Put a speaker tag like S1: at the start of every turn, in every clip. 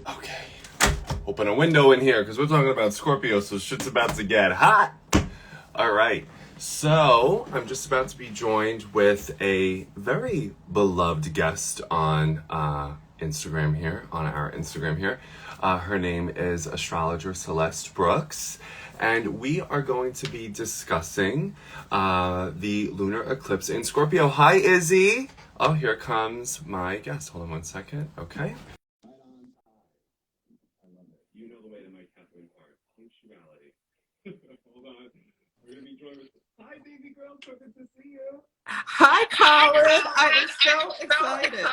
S1: Okay. Open a window in here because we're talking about Scorpio, so shit's about to get hot. All right. So I'm just about to be joined with a very beloved guest on Instagram here, on our Instagram here. Her name is astrologer Celeste Brooks. And we are going to be discussing the lunar eclipse in Scorpio. Hi, Izzy. Oh, here comes my guest. Hold on one second. Okay. You know the way to my Catherine art. Punctuality. Hold on. We're going to be joined with... Hi, baby girl. So good to see you.
S2: Hi, Colin. I am so excited.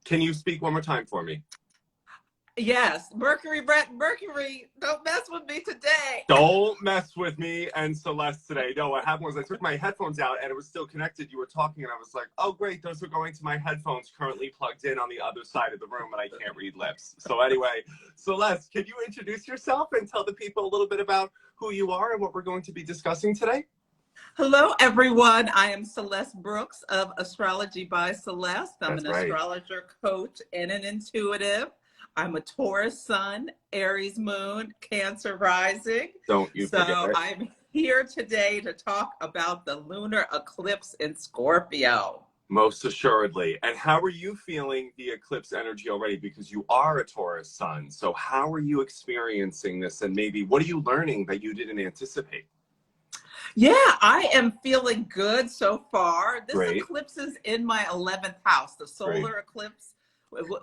S1: Can you speak one more time for me?
S2: Yes, Mercury, don't mess with me today.
S1: Don't mess with me and Celeste today. No, what happened was I took my headphones out and it was still connected. You were talking and I was like, oh, great. Those are going to my headphones currently plugged in on the other side of the room and I can't read lips. So anyway, Celeste, can you introduce yourself and tell the people a little bit about who you are and what we're going to be discussing today?
S2: Hello, everyone. I am Celeste Brooks of Astrology by Celeste. I'm an astrologer, coach, and an intuitive. I'm a Taurus sun, Aries moon, Cancer rising.
S1: Don't you forget it.
S2: So I'm here today to talk about the lunar eclipse in Scorpio.
S1: Most assuredly. And how are you feeling the eclipse energy already? Because you are a Taurus sun. So how are you experiencing this? And maybe what are you learning that you didn't anticipate?
S2: Yeah, I am feeling good so far. This
S1: Great.
S2: Eclipse is in my 11th house, the solar eclipse.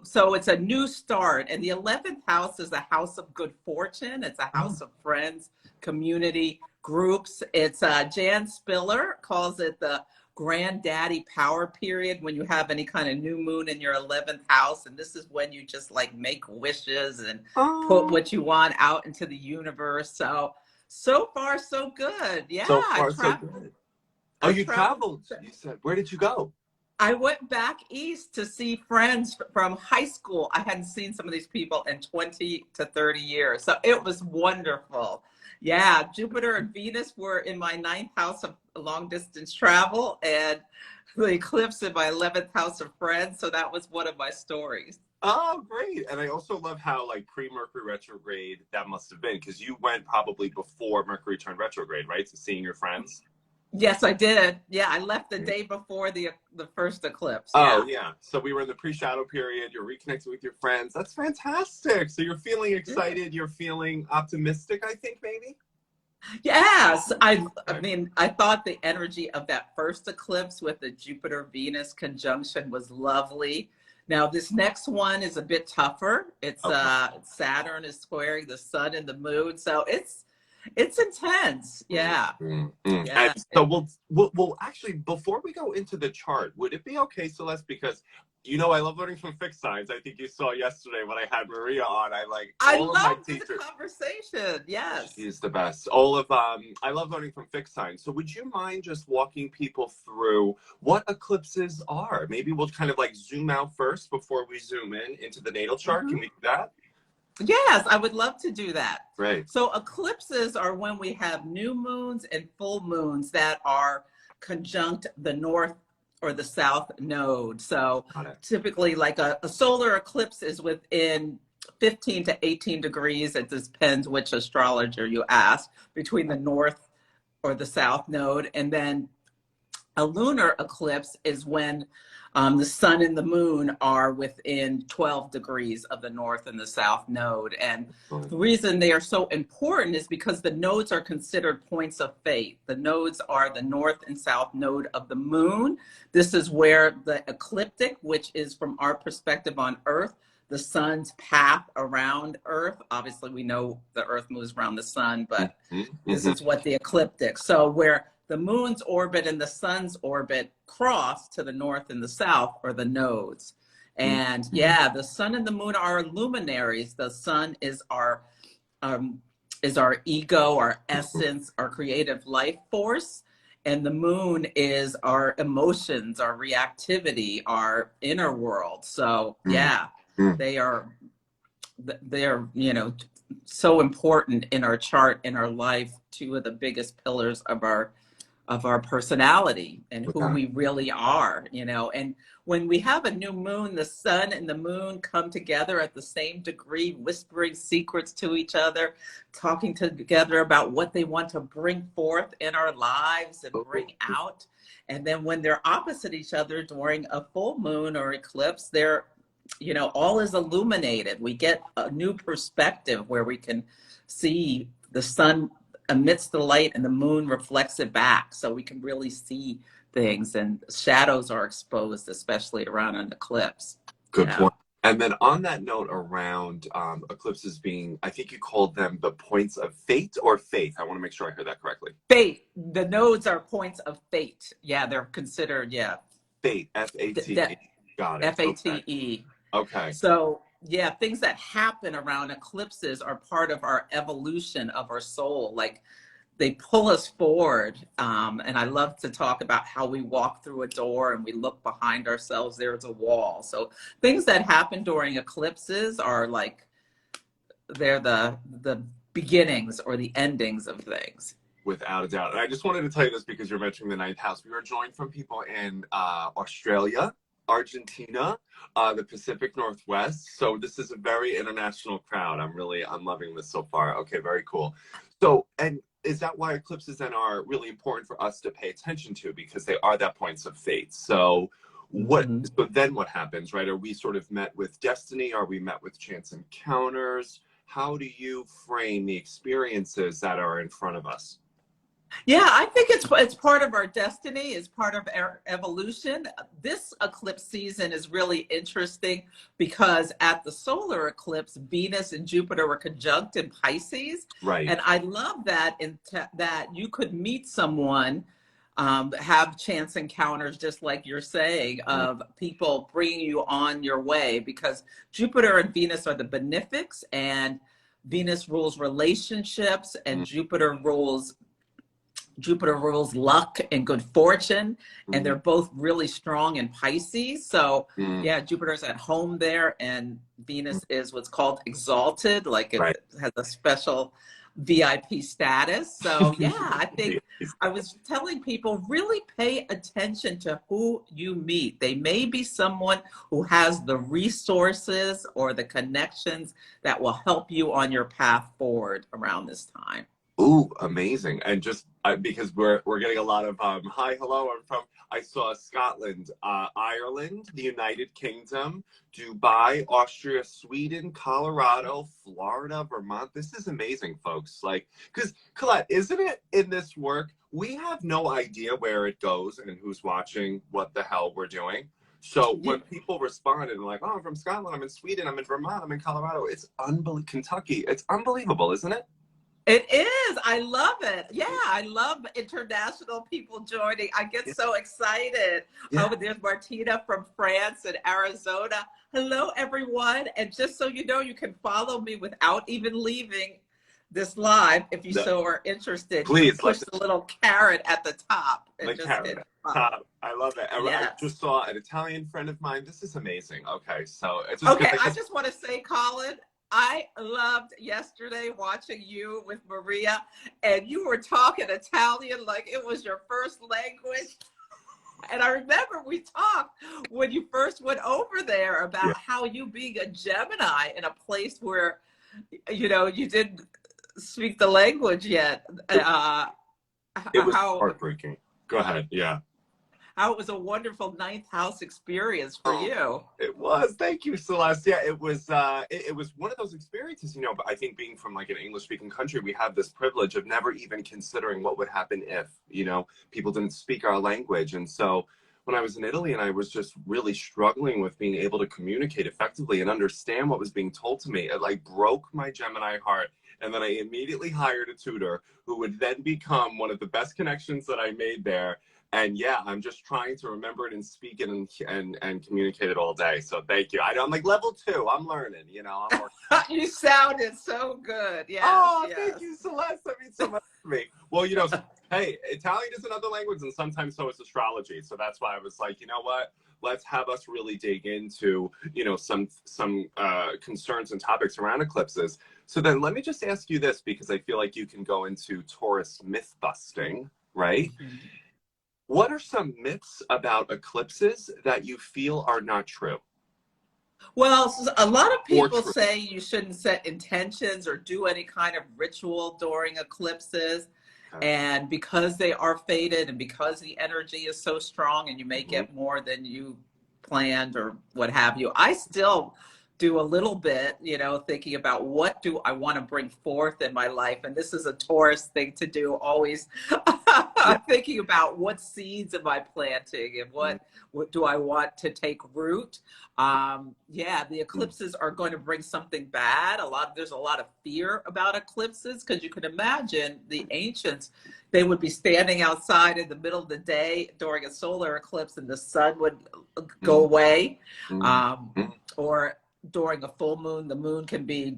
S2: So it's a new start. And the 11th house is a house of good fortune. It's a house of friends, community, groups. It's Jan Spiller calls it the granddaddy power period when you have any kind of new moon in your 11th house. And this is when you just like make wishes and put what you want out into the universe. So far, so good. Yeah.
S1: So far, so good. Oh, you traveled. You said, where did you go?
S2: I went back east to see friends from high school. I hadn't seen some of these people in 20 to 30 years. So it was wonderful. Yeah, Jupiter and Venus were in my 9th house of long distance travel and the eclipse in my 11th house of friends. So that was one of my stories.
S1: Oh, great. And I also love how like pre-Mercury retrograde that must have been, because you went probably before Mercury turned retrograde, right? To seeing your friends.
S2: Yes, I did. Yeah, I left the day before the first eclipse. Yeah.
S1: Oh, yeah. So we were in the pre-shadow period. You're reconnecting with your friends. That's fantastic. So you're feeling excited. You're feeling optimistic, I think, maybe?
S2: Yes. I mean, I thought the energy of that first eclipse with the Jupiter-Venus conjunction was lovely. Now, this next one is a bit tougher. It's Saturn is squaring the sun and the moon. So it's intense. Yeah.
S1: Yeah. And so we'll actually, before we go into the chart, would it be okay, Celeste, because you know I love learning from fixed signs. I think you saw yesterday when I had Maria on. I
S2: love the conversation. Yes.
S1: She's the best. I love learning from fixed signs. So would you mind just walking people through what eclipses are? Maybe we'll kind of like zoom out first before we zoom in into the natal chart. Can we do that?
S2: Yes, I would love to do that.
S1: Right.
S2: So eclipses are when we have new moons and full moons that are conjunct the north or the south node. So typically like a solar eclipse is within 15 to 18 degrees. It depends which astrologer you ask, between the north or the south node. And then a lunar eclipse is when the sun and the moon are within 12 degrees of the north and the south node. And the reason they are so important is because the nodes are considered points of faith. The nodes are the north and south node of the moon. This is where the ecliptic, which is from our perspective on Earth, the sun's path around Earth. Obviously, we know the Earth moves around the sun, but this is what the ecliptic. So where the moon's orbit and the sun's orbit cross to the north and the south are the nodes. And yeah, the sun and the moon are luminaries. The sun is our ego, our essence, our creative life force. And the moon is our emotions, our reactivity, our inner world. So yeah, they are, you know, so important in our chart, in our life, two of the biggest pillars of our of our personality and who
S1: Okay.
S2: we really are, you know. And when we have a new moon, the sun and the moon come together at the same degree, whispering secrets to each other, talking together about what they want to bring forth in our lives and bring out. And then when they're opposite each other during a full moon or eclipse, they're, you know, all is illuminated. We get a new perspective where we can see the sun emits the light and the moon reflects it back, so we can really see things, and shadows are exposed, especially around an eclipse.
S1: Good
S2: Yeah.
S1: point. And then on that note around eclipses being, I think you called them the points of fate or faith. I want to make sure I heard that correctly.
S2: Fate. The nodes are points of fate. Yeah, they're considered, yeah.
S1: Fate, F-A-T-E. Got it.
S2: F-A-T-E.
S1: Okay.
S2: So, yeah, things that happen around eclipses are part of our evolution of our soul. Like, they pull us forward. And I love to talk about how we walk through a door and we look behind ourselves, there's a wall. So things that happen during eclipses are like, they're the beginnings or the endings of things.
S1: Without a doubt. And I just wanted to tell you this because you're mentioning the ninth house. We were joined from people in Australia, Argentina, the Pacific Northwest. So this is a very international crowd. I'm loving this so far. Okay, very cool. So, and is that why eclipses then are really important for us to pay attention to, because they are that points of fate? So so then what happens, right? Are we sort of met with destiny? Are we met with chance encounters? How do you frame the experiences that are in front of us?
S2: Yeah, I think it's part of our destiny, it's part of our evolution. This eclipse season is really interesting because at the solar eclipse, Venus and Jupiter were conjunct in Pisces.
S1: Right.
S2: And I love that that you could meet someone, have chance encounters, just like you're saying, of people bringing you on your way, because Jupiter and Venus are the benefics, and Venus rules relationships, and Jupiter rules luck and good fortune, and they're both really strong in Pisces. So yeah, Jupiter's at home there, and Venus is what's called exalted, like it has a special VIP status. So yeah, I think I was telling people, really pay attention to who you meet. They may be someone who has the resources or the connections that will help you on your path forward around this time.
S1: Ooh, amazing. And just because we're getting a lot of hi, hello, I saw Scotland, Ireland, the United Kingdom, Dubai, Austria, Sweden, Colorado, Florida, Vermont. This is amazing, folks. Like, because Colette, isn't it, in this work, we have no idea where it goes and who's watching, what the hell we're doing. So when people respond and like, oh, I'm from Scotland, I'm in Sweden, I'm in Vermont, I'm in Colorado, it's unbelievable. Kentucky, it's unbelievable, isn't it?
S2: It is. I love it. Yeah, I love international people joining. I get so excited.
S1: Yeah.
S2: Oh, there's Martina from France and Arizona. Hello, everyone. And just so you know, you can follow me without even leaving this live if you so are interested.
S1: Please
S2: push the little carrot at the top. And
S1: the
S2: just
S1: carrot. I love it.
S2: Yes.
S1: I just saw an Italian friend of mine. This is amazing. Okay, so it's
S2: just okay. I just want to say, Colin, I loved yesterday watching you with Maria, and you were talking Italian like it was your first language. And I remember we talked when you first went over there about how you being a Gemini in a place where, you know, you didn't speak the language yet.
S1: It was heartbreaking. Go ahead. Yeah.
S2: How it was a wonderful ninth house experience for you.
S1: It was. Thank you, Celeste. Yeah, it was it was one of those experiences, you know, but I think being from like an English speaking country, we have this privilege of never even considering what would happen if, you know, people didn't speak our language. And so when I was in Italy and I was just really struggling with being able to communicate effectively and understand what was being told to me, it like broke my Gemini heart. And then I immediately hired a tutor who would then become one of the best connections that I made there. And yeah, I'm just trying to remember it and speak it and communicate it all day. So thank you. I'm like level 2. I'm learning, you know.
S2: You sounded so good. Yeah.
S1: Oh, thank you, Celeste. That means so much to me. Well, you know, hey, Italian is another language, and sometimes so is astrology. So that's why I was like, you know what? Let's have us really dig into, you know, some concerns and topics around eclipses. So then let me just ask you this, because I feel like you can go into Taurus myth busting, right? What are some myths about eclipses that you feel are not true
S2: Well, a lot of
S1: or
S2: people
S1: true?
S2: say you shouldn't set intentions or do any kind of ritual during eclipses.
S1: Okay.
S2: And because they are faded and because the energy is so strong and you may
S1: Mhm.
S2: get more than you planned or what have you, I still do a little bit, you know, thinking about what do I want to bring forth in my life. And this is a Taurus thing to do, always
S1: Yeah.
S2: thinking about what seeds am I planting and what do I want to take root. Yeah, the
S1: Mhm.
S2: eclipses are going to bring something bad. There's a lot of fear about eclipses because you can imagine the ancients, they would be standing outside in the middle of the day during a solar eclipse and the sun would go
S1: Mhm.
S2: away.
S1: Mhm.
S2: Or during a full moon, the moon can be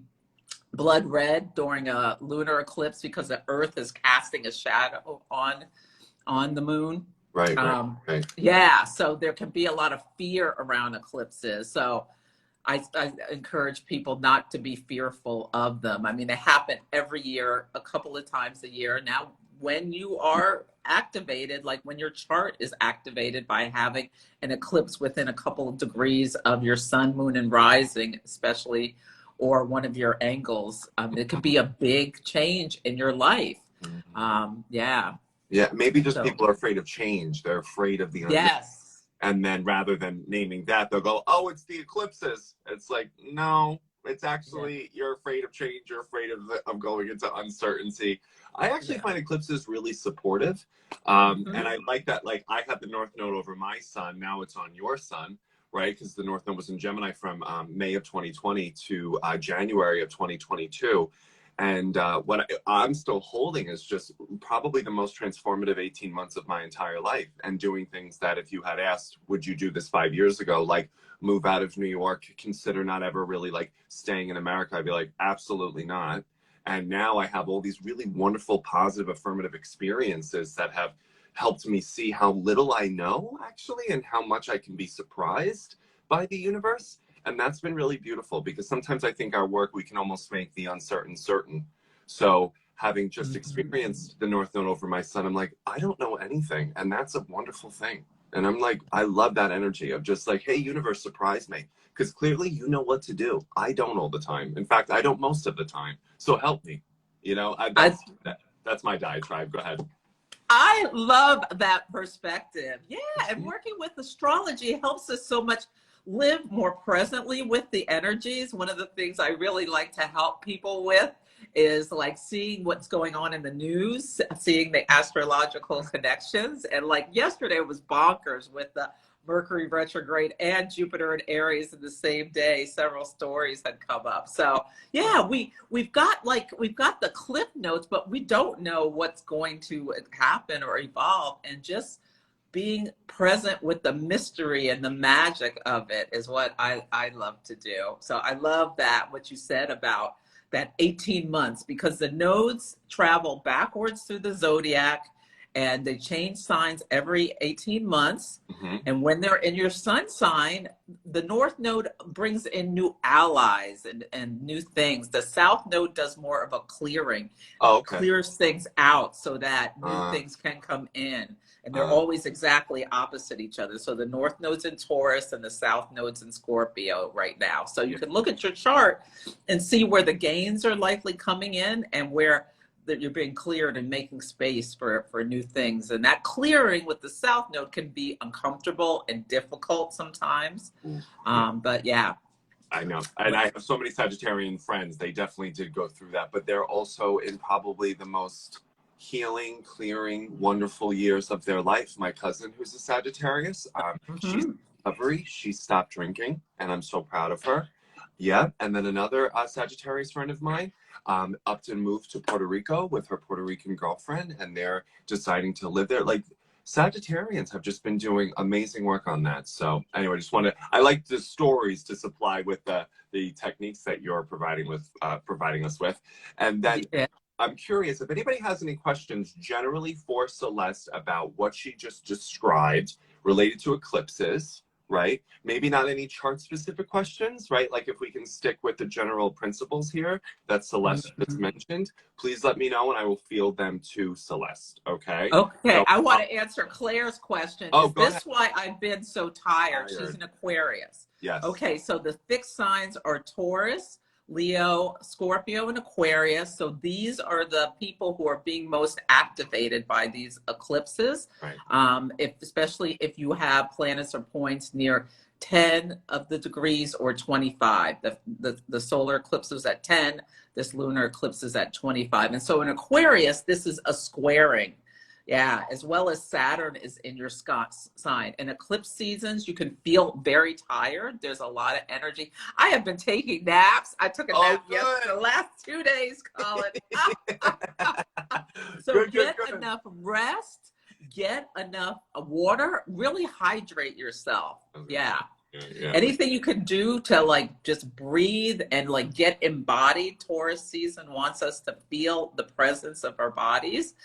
S2: blood red during a lunar eclipse because the earth is casting a shadow on the moon.
S1: Right, right,
S2: Um,
S1: right.
S2: yeah, so there can be a lot of fear around eclipses. So I encourage people not to be fearful of them. I mean, they happen every year, a couple of times a year. Now, when you are activated, like when your chart is activated by having an eclipse within a couple of degrees of your sun, moon, and rising, especially, or one of your angles, it could be a big change in your life.
S1: Mhm.
S2: Yeah.
S1: Yeah, maybe just
S2: So,
S1: people are afraid of change. They're afraid of the unknown.
S2: yes.
S1: And then rather than naming that, they'll go, oh, it's the eclipses. It's like, no, it's
S2: Yeah.
S1: actually, you're afraid of change. You're afraid of going into uncertainty. I actually
S2: Yeah.
S1: find eclipses really supportive. And
S2: Hmm.
S1: I like that, like, I have the North Node over my sun. Now it's on your sun, right? Because the North Node was in Gemini from May of 2020 to January of 2022. And what I'm still holding is just probably the most transformative 18 months of my entire life, and doing things that if you had asked, would you do this 5 years ago, like move out of New York, consider not ever really like staying in America, I'd be like, absolutely not. And now I have all these really wonderful, positive, affirmative experiences that have helped me see how little I know actually and how much I can be surprised by the universe. And that's been really beautiful because sometimes I think our work, we can almost make the uncertain certain. So having just
S2: Hmm.
S1: experienced the North Node over my son, I'm like, I don't know anything. And that's a wonderful thing. And I'm like, I love that energy of just like, hey, universe, surprise me. Because clearly you know what to do. I don't all the time. In fact, I don't most of the time. So help me. You know,
S2: I
S1: that's my diatribe. Go ahead.
S2: I love that perspective. Yeah, and
S1: Mhm.
S2: working with astrology helps us so much live more presently with the energies. One of the things I really like to help people with is like seeing what's going on in the news, seeing the astrological connections. And like yesterday was bonkers with the Mercury retrograde and Jupiter in Aries in the same day. Several stories had come up. So yeah, we've got the cliff notes, but we don't know what's going to happen or evolve. And just being present with the mystery and the magic of it is what I love to do. So I love that what you said about that 18 months, because the nodes travel backwards through the zodiac and they change signs every 18 months.
S1: Mhm.
S2: And when they're in your sun sign, the North Node brings in new allies and new things. The South Node does more of a clearing,
S1: Oh, okay.
S2: clears things out so that new
S1: Uh,
S2: things can come in. And they're
S1: uh,
S2: always exactly opposite each other. So the North Node's in Taurus and the South Node's in Scorpio right now. So you
S1: yeah.
S2: can look at your chart and see where the gains are likely coming in and where that you're being cleared and making space for new things. And that clearing with the South Node can be uncomfortable and difficult sometimes.
S1: Ooh, yeah.
S2: But yeah.
S1: I know. And I have so many Sagittarian friends. They definitely did go through that, but they're also in probably the most healing, clearing, wonderful years of their life. My cousin, who's a Sagittarius, she's
S2: Mhm.
S1: recovery. She stopped drinking, and I'm so proud of her. Yeah. And then another Sagittarius friend of mine up to move to Puerto Rico with her Puerto Rican girlfriend, and they're deciding to live there. Like, Sagittarians have just been doing amazing work on that. So anyway, just want to, I like the stories to supply with the techniques that you're providing us with. And then
S2: Yeah.
S1: I'm curious if anybody has any questions generally for Celeste about what she just described related to eclipses, right? Maybe not any chart specific questions, right? Like if we can stick with the general principles here that Celeste just mentioned, please let me know and I will field them to Celeste, okay?
S2: Okay,
S1: So,
S2: I want to answer Claire's question.
S1: oh,
S2: Is
S1: go ahead.
S2: this why I've been so tired? She's an Aquarius.
S1: Yes.
S2: Okay, so the fixed signs are Taurus, Leo, Scorpio, and Aquarius. So these are the people who are being most activated by these eclipses.
S1: Right.
S2: Especially if you have planets or points near 10 of the degrees or 25. The solar eclipse is at 10, this lunar eclipse is at 25. And so in Aquarius, this is a squaring. Yeah, as well as Saturn is in your sign. In eclipse seasons, you can feel very tired. There's a lot of energy. I have been taking naps. I took a nap yesterday, the last 2 days, Colin. So get enough rest, get enough water, really hydrate yourself. Yeah. Anything you can do to like just breathe and like get embodied. Taurus season wants us to feel the presence of our bodies.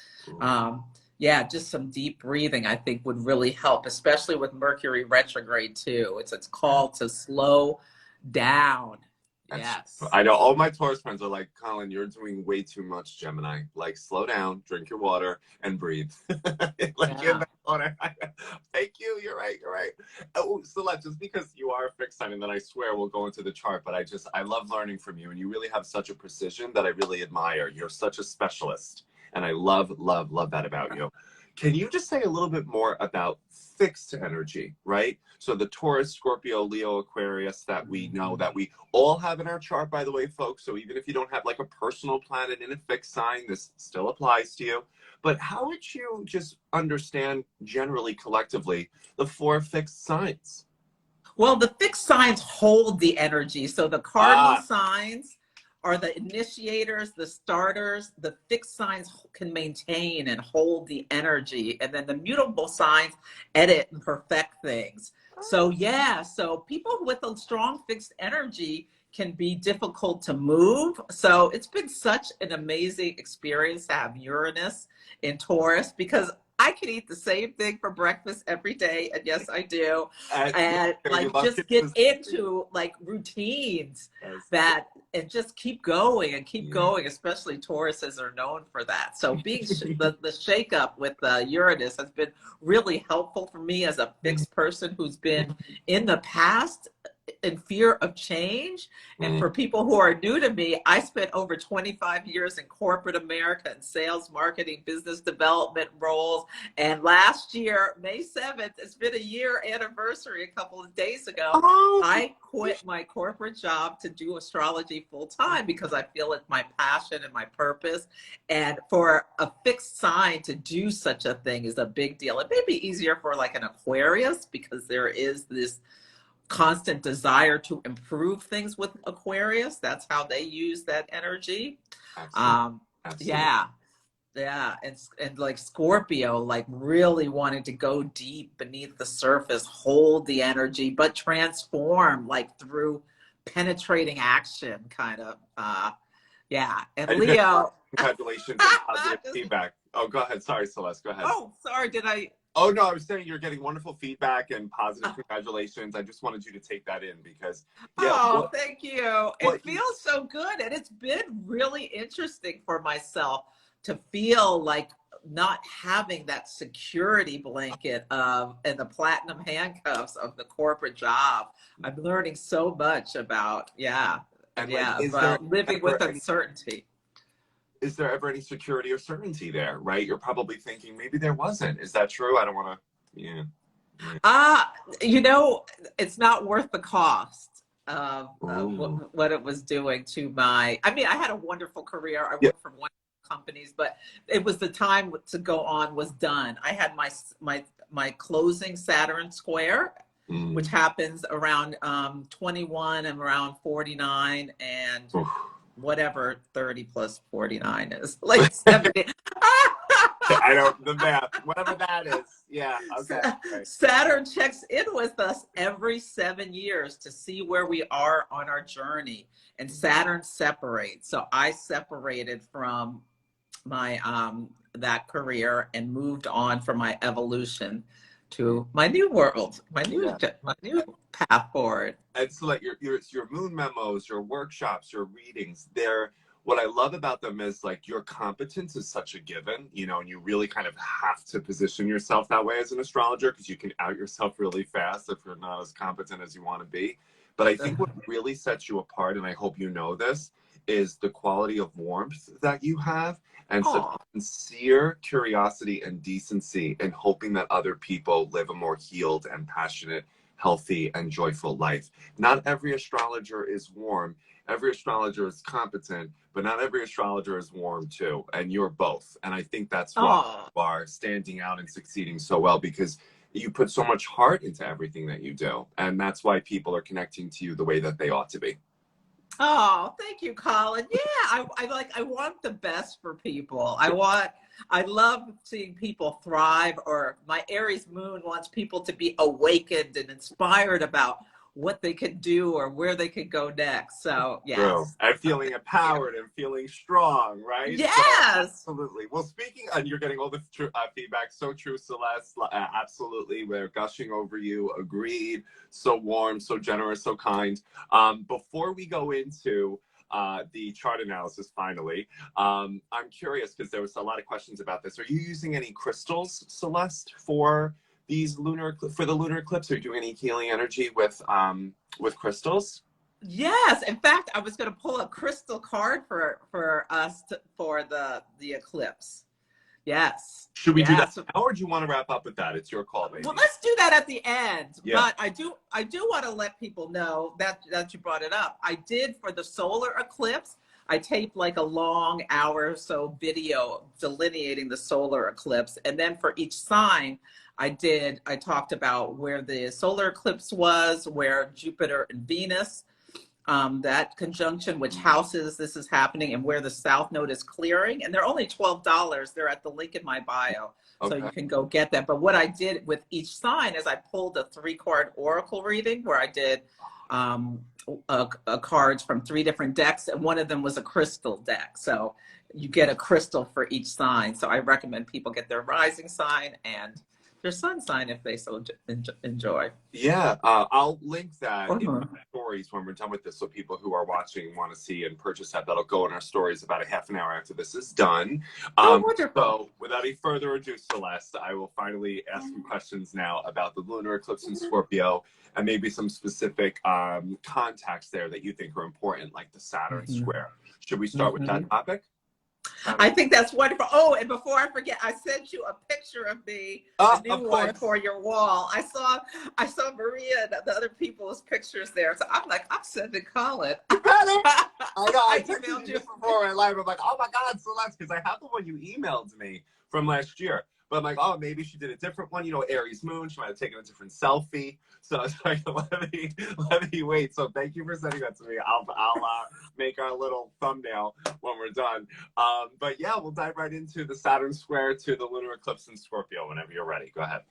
S2: Yeah, just some deep breathing I think would really help, especially with Mercury retrograde too. It's called to slow down. Yes.
S1: I know all my Taurus friends are like, Colin, you're doing way too much, Gemini. Like, slow down, drink your water, and breathe. Like, give that water. Thank you. You're right. You're right. Oh, Celeste, just because you are a fixed sign, and then I swear we'll go into the chart, but I love learning from you, and you really have such a precision that I really admire. You're such a specialist, and I love, love, love that about you. Can you just say a little bit more about fixed energy, right? So the Taurus, Scorpio, Leo, Aquarius that we know that we all have in our chart, by the way, folks. So even if you don't have like a personal planet in a fixed sign, this still applies to you. But how would you just understand generally, collectively, the 4 fixed signs?
S2: Well, the fixed signs hold the energy. So the cardinal signs are the initiators, the starters. The fixed signs can maintain and hold the energy. And then the mutable signs edit and perfect things. So yeah, so people with a strong fixed energy can be difficult to move. So it's been such an amazing experience to have Uranus in Taurus, because I can eat the same thing for breakfast every day, and yes, I do. And like just get into like routines that and just keep going and keep going. Especially Tauruses are known for that. So being the shakeup with Uranus has been really helpful for me as a fixed person who's been in the past in fear of change. And for people who are new to me, I spent over 25 years in corporate America in sales, marketing, business development roles. And last year, May 7th, it's been a year anniversary a couple of days ago. I quit my corporate job to do astrology full time because I feel it's my passion and my purpose. And for a fixed sign to do such a thing is a big deal. It may be easier for like an Aquarius because there is this constant desire to improve things with Aquarius. That's how they use that energy. Absolutely. Yeah. And like Scorpio, like really wanted to go deep beneath the surface, hold the energy, but transform like through penetrating action kind of. And Leo.
S1: Congratulations and positive feedback. Oh, go ahead. Sorry, Celeste. Go ahead.
S2: Oh, sorry. Did I?
S1: Oh, no, I was saying you're getting wonderful feedback and positive congratulations. I just wanted you to take that in because,
S2: thank you. It feels so good. And it's been really interesting for myself to feel like not having that security blanket of and the platinum handcuffs of the corporate job. I'm learning so much about, about living with uncertainty.
S1: Is there ever any security or certainty there, right? You're probably thinking maybe there wasn't. Is that true? I don't want to,
S2: it's not worth the cost of what it was doing to I had a wonderful career. I worked for one companies, but it was the time to go on was done. I had my closing Saturn square, which happens around 21 and around 49 and whatever 30 plus 49 is, like 70.
S1: I don't, the math, whatever that is. Yeah. Okay.
S2: Saturn checks in with us every 7 years to see where we are on our journey, and Saturn separates. So I separated from my that career and moved on for my evolution to my new world,
S1: Yeah.
S2: my new path forward.
S1: And so like your moon memos, your workshops, your readings, they're what I love about them is like your competence is such a given, you know, and you really kind of have to position yourself that way as an astrologer because you can out yourself really fast if you're not as competent as you want to be. But I think what really sets you apart, and I hope you know this, is the quality of warmth that you have and such
S2: Aw.
S1: sincere curiosity and decency in hoping that other people live a more healed and passionate, healthy, and joyful life. Not every astrologer is warm. Every astrologer is competent, but not every astrologer is warm too. And you're both. And I think that's why
S2: Aw.
S1: you are standing out and succeeding so well because you put so much heart into everything that you do. And that's why people are connecting to you the way that they ought to be.
S2: Oh, thank you, Colin. Yeah, I want the best for people. I love seeing people thrive, or my Aries moon wants people to be awakened and inspired about what they could do or where they could go next. So,
S1: True.
S2: yes.
S1: And feeling empowered and feeling strong, right? So,
S2: Yes.
S1: absolutely. Well, speaking, and you're getting all the feedback. So true, Celeste. Absolutely. We're gushing over you. Agreed. So warm, so generous, so kind. Before we go into the chart analysis, finally, I'm curious because there was a lot of questions about this. Are you using any crystals, Celeste, for the lunar eclipse? Are you doing any healing energy with crystals?
S2: Yes. In fact, I was going to pull a crystal card for us for the eclipse. Yes.
S1: Should we do that
S2: Yes.
S1: now, or do you want to wrap up with that? It's your call, baby.
S2: Well, let's do that at the end.
S1: Yeah.
S2: But I do want to let people know that you brought it up. I did for the solar eclipse. I taped like a long hour or so video delineating the solar eclipse, and then for each sign, I talked about where the solar eclipse was, where Jupiter and Venus, that conjunction, which houses this is happening, and where the south node is clearing. And they're only $12. They're at the link in my bio. So
S1: Okay.
S2: you can go get that. But what I did with each sign is I pulled a 3-card oracle reading where I did cards from 3 different decks, and one of them was a crystal deck. So you get a crystal for each sign. So I recommend people get their rising sign and their sun sign if they so enjoy.
S1: Yeah, I'll link that in
S2: Uh-huh.
S1: my stories when we're done with this, so people who are watching want to see and purchase that. That'll go in our stories about a half an hour after this is done.
S2: Oh, wonderful.
S1: So, without any further ado, Celeste, I will finally ask you questions now about the lunar eclipse in Scorpio and maybe some specific contacts there that you think are important, like the Saturn square. Should we start with that topic?
S2: I think that's wonderful. Oh, and before I forget, I sent you a picture of me, a new one for your wall. I saw Maria and the other people's pictures there. So I'm like, I'm sending Colin.
S1: I know. I
S2: emailed you
S1: before I live. I'm like, oh my God, Celeste, because I have the one you emailed me from last year. But I'm like, oh, maybe she did a different one. You know, Aries moon. She might have taken a different selfie. So it's like, let me wait. So thank you for sending that to me. I'll make our little thumbnail when we're done. But yeah, we'll dive right into the Saturn square to the lunar eclipse in Scorpio whenever you're ready. Go ahead.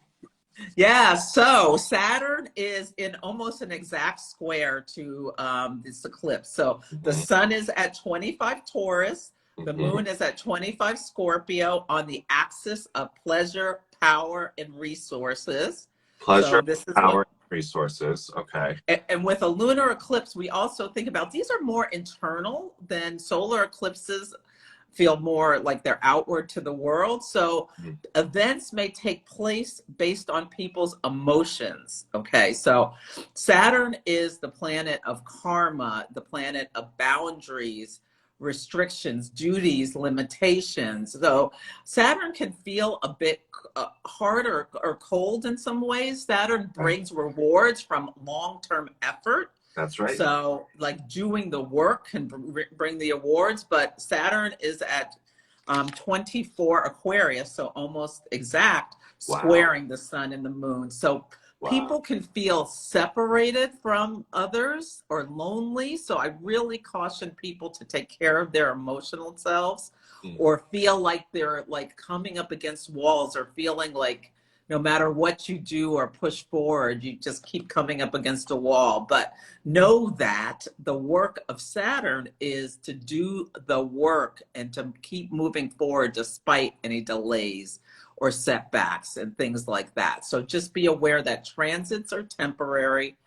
S2: Yeah, so Saturn is in almost an exact square to this eclipse. So the sun is at 25 Taurus, the moon is at 25 Scorpio on the axis of pleasure, power, and resources.
S1: Pleasure,
S2: so
S1: power, resources. Okay.
S2: And with a lunar eclipse, we also think about these are more internal than solar eclipses. Feel more like they're outward to the world. So events may take place based on people's emotions. Okay, so Saturn is the planet of karma, the planet of boundaries, restrictions, duties, limitations. So Saturn can feel a bit hard or cold in some ways. Saturn brings rewards from long-term effort.
S1: That's right.
S2: So like doing the work can bring the awards, but Saturn is at 24 Aquarius, so almost exact, squaring the sun and the moon. So people can feel separated from others or lonely. So I really caution people to take care of their emotional selves or feel like they're like coming up against walls or feeling like no matter what you do or push forward, you just keep coming up against a wall. But know that the work of Saturn is to do the work and to keep moving forward despite any delays or setbacks and things like that. So just be aware that transits are temporary.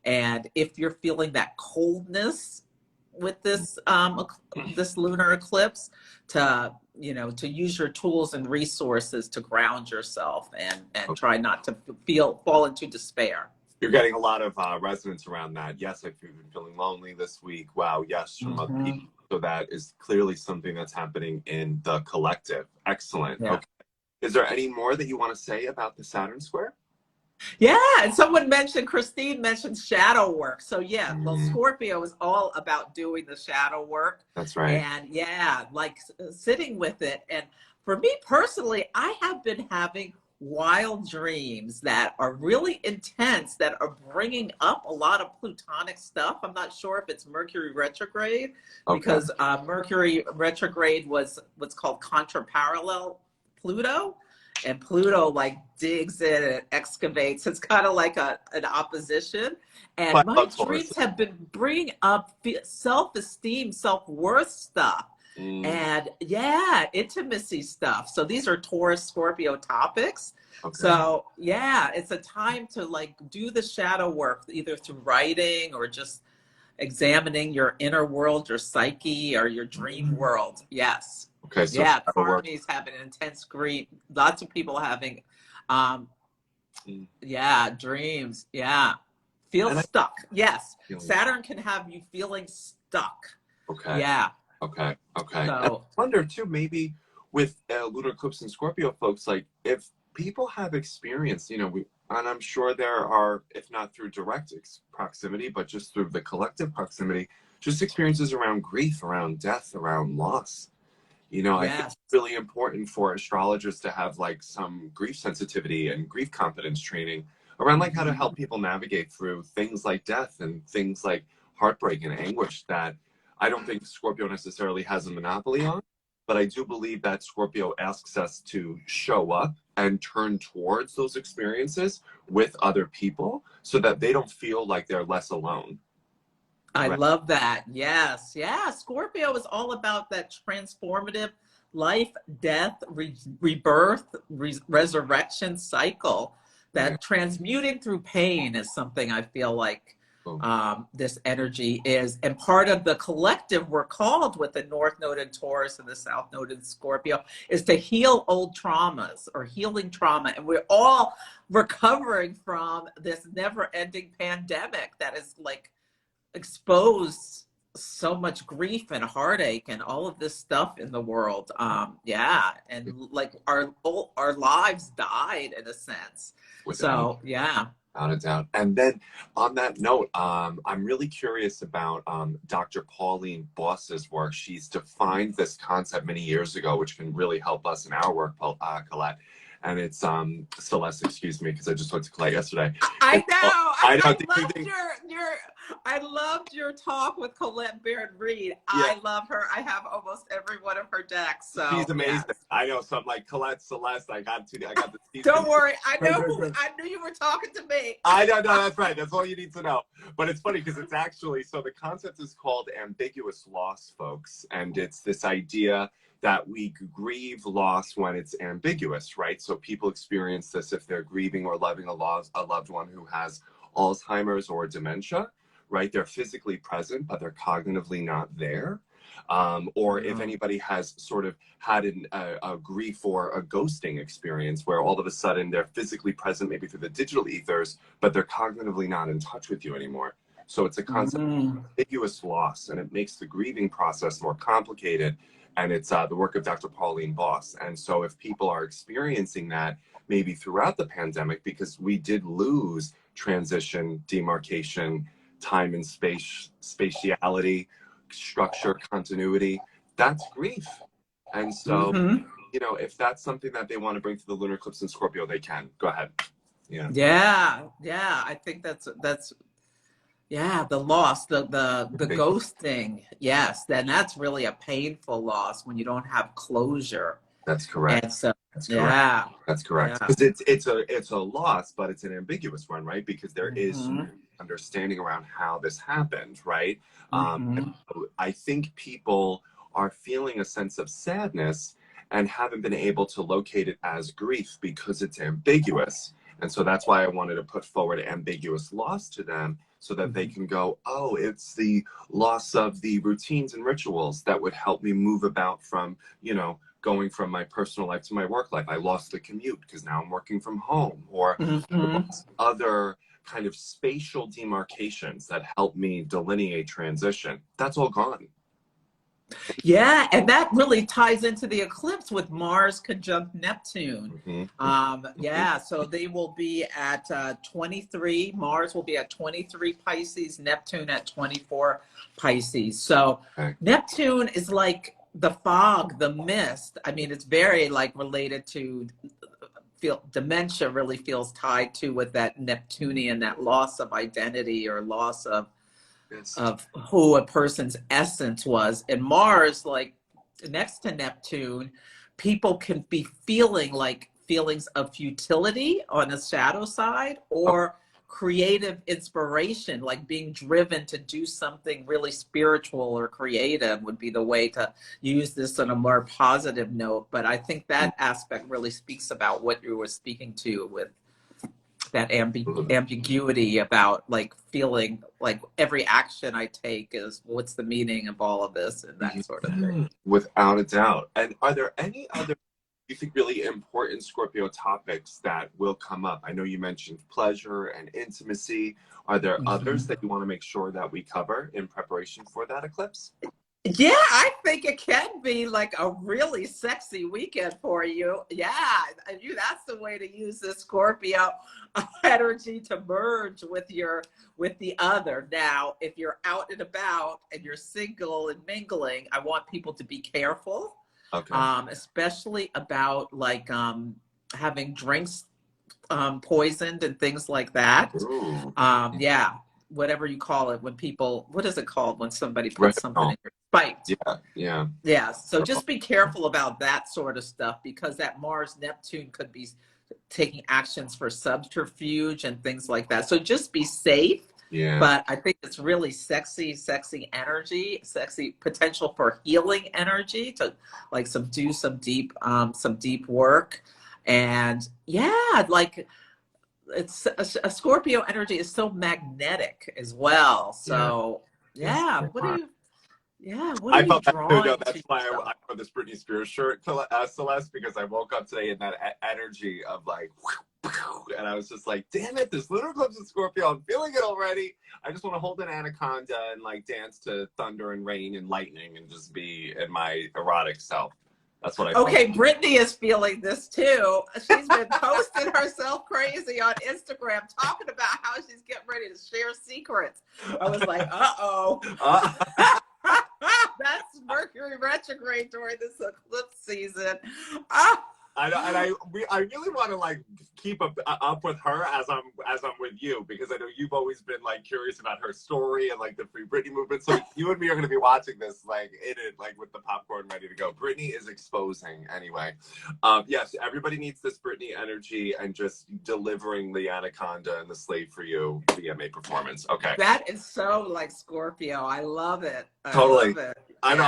S2: And if you're feeling that coldness with this lunar eclipse, to to use your tools and resources to ground yourself and try not to fall into despair.
S1: You're getting a lot of resonance around that. Yes, if you've been feeling lonely this week, wow, yes, from other people. So that is clearly something that's happening in the collective. Excellent.
S2: Yeah.
S1: Okay. Is there any more that you want to say about the Saturn square?
S2: Yeah, and Christine mentioned shadow work. So yeah, well, Scorpio is all about doing the shadow work.
S1: That's right.
S2: And yeah, like sitting with it. And for me personally, I have been having wild dreams that are really intense, that are bringing up a lot of plutonic stuff. I'm not sure if it's Mercury retrograde, because Mercury retrograde was what's called contraparallel Pluto. And Pluto like digs in and excavates. It's kind of like an opposition. And my dreams have been bringing up self-esteem, self-worth stuff. And yeah, intimacy stuff. So these are Taurus, Scorpio topics. So yeah, it's a time to like do the shadow work, either through writing or just examining your inner world, your psyche, or your dream world. Yes.
S1: Okay. So
S2: yeah, Carney's having intense grief. Lots of people having, dreams. Yeah. Feel stuck. Yes. Saturn can have you feeling stuck.
S1: Okay.
S2: Yeah.
S1: Okay. Okay.
S2: So,
S1: I wonder too, maybe with lunar eclipse and Scorpio folks, like if people have experienced, and I'm sure there are, if not through direct proximity, but just through the collective proximity, just experiences around grief, around death, around loss. I think it's really important for astrologers to have like some grief sensitivity and grief competence training around like how to help people navigate through things like death and things like heartbreak and anguish that I don't think Scorpio necessarily has a monopoly on, but I do believe that Scorpio asks us to show up and turn towards those experiences with other people so that they don't feel like they're less alone.
S2: I love that. Yes. Yeah. Scorpio is all about that transformative life, death, rebirth, resurrection cycle. That transmuting through pain is something I feel like this energy is. And part of the collective we're called with the North Node in Taurus and the South Node in Scorpio is to heal old traumas or healing trauma. And we're all recovering from this never-ending pandemic that is like exposed so much grief and heartache and all of this stuff in the world. And like our lives died in a sense. Without a
S1: doubt. And then on that note, I'm really curious about Dr. Pauline Boss's work. She's defined this concept many years ago, which can really help us in our work, Colette. And it's Celeste, excuse me, because I just talked to Colette yesterday.
S2: I loved your talk with Colette Baird-Reed. I love her. I have almost every one of her decks. So
S1: she's amazing. I know. So I'm like, Colette, Celeste, I got the
S2: Don't worry. I knew you were talking to me.
S1: I know, that's right. That's all you need to know. But it's funny because it's actually, so the concept is called ambiguous loss, folks. And it's this idea that we grieve loss when it's ambiguous, right? So people experience this if they're grieving or loving a loved one who has Alzheimer's or dementia, right? They're physically present, but they're cognitively not there. Or if anybody has sort of had a grief or a ghosting experience where all of a sudden they're physically present, maybe through the digital ethers, but they're cognitively not in touch with you anymore. So it's a concept of ambiguous loss, and it makes the grieving process more complicated. And it's the work of Dr. Pauline Boss. And so if people are experiencing that maybe throughout the pandemic, because we did lose transition, demarcation, time and space, spatiality, structure, continuity, that's grief. And so, if that's something that they want to bring to the lunar eclipse in Scorpio, they can. Go ahead.
S2: Yeah. I think that's the loss, the ghosting. Yes, then that's really a painful loss when you don't have closure.
S1: That's correct.
S2: And so,
S1: that's correct. That's correct. Because it's a loss, but it's an ambiguous one, right? Because there is understanding around how this happened, right? I think people are feeling a sense of sadness, and haven't been able to locate it as grief because it's ambiguous. And so that's why I wanted to put forward ambiguous loss to them so that they can go, oh, it's the loss of the routines and rituals that would help me move about from, you know, going from my personal life to my work life. I lost the commute because now I'm working from home, or other kind of spatial demarcations that help me delineate transition. That's all gone.
S2: Yeah, and that really ties into the eclipse with Mars conjunct Neptune. Yeah, so they will be at 23. Mars will be at 23 Pisces, Neptune at 24 Pisces. So Neptune is like the fog, the mist. I mean, it's very like related to dementia, really feels tied to with that Neptunian, that loss of identity or loss of who a person's essence was. And Mars, like next to Neptune, people can be feeling like feelings of futility on the shadow side, or creative inspiration, like being driven to do something really spiritual or creative would be the way to use this on a more positive note. But I think that aspect really speaks about what you were speaking to with that ambiguity about like feeling like every action I take is what's the meaning of all of this and that sort of thing.
S1: Without a doubt. And are there any other, you think, really important Scorpio topics that will come up? I know you mentioned pleasure and intimacy. Are there others that you want to make sure that we cover in preparation for that eclipse?
S2: Yeah, I think it can be like a really sexy weekend for you. Yeah, that's the way to use this Scorpio energy to merge with the other. Now, if you're out and about and you're single and mingling, I want people to be careful, especially about like having drinks poisoned and things like that. Yeah, whatever you call it, when people, what is it called when somebody puts something in your spiked? Yeah. So just be careful about that sort of stuff, because that Mars Neptune could be taking actions for subterfuge and things like that. So just be safe. But I think it's really sexy energy, sexy potential for healing energy to like do some deep work. And yeah, like it's a Scorpio energy is so magnetic as well. So what are you drawing?
S1: That's why I wore this Britney Spears shirt, Celeste, because I woke up today in that energy of like, and I was just like, damn it, this lunar eclipse in Scorpio, I'm feeling it already. I just want to hold an anaconda and like dance to thunder and rain and lightning and just be in my erotic self. That's what I
S2: Okay, Brittany is feeling this too. She's been posting herself crazy on Instagram, talking about how she's getting ready to share secrets. I was like, that's Mercury retrograde during this eclipse season.
S1: I know, and I really want to like keep up with her as I'm with you, because I know you've always been like curious about her story and like the Free Britney movement. So you and me are going to be watching this like in it, like with the popcorn ready to go. Britney is exposing anyway. Yes, everybody needs this Britney energy and just delivering the anaconda and the slave for you VMA performance. Okay,
S2: that is so like Scorpio. I love it.
S1: Totally.
S2: Love it.
S1: I know.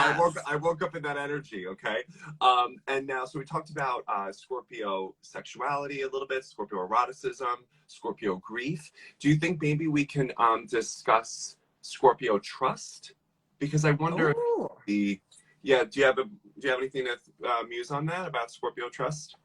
S1: I woke up in that energy. Okay. And now, so we talked about Scorpio sexuality a little bit, Scorpio eroticism, Scorpio grief. Do you think maybe we can discuss Scorpio trust? Because I wonder do you have anything to muse on that about Scorpio trust?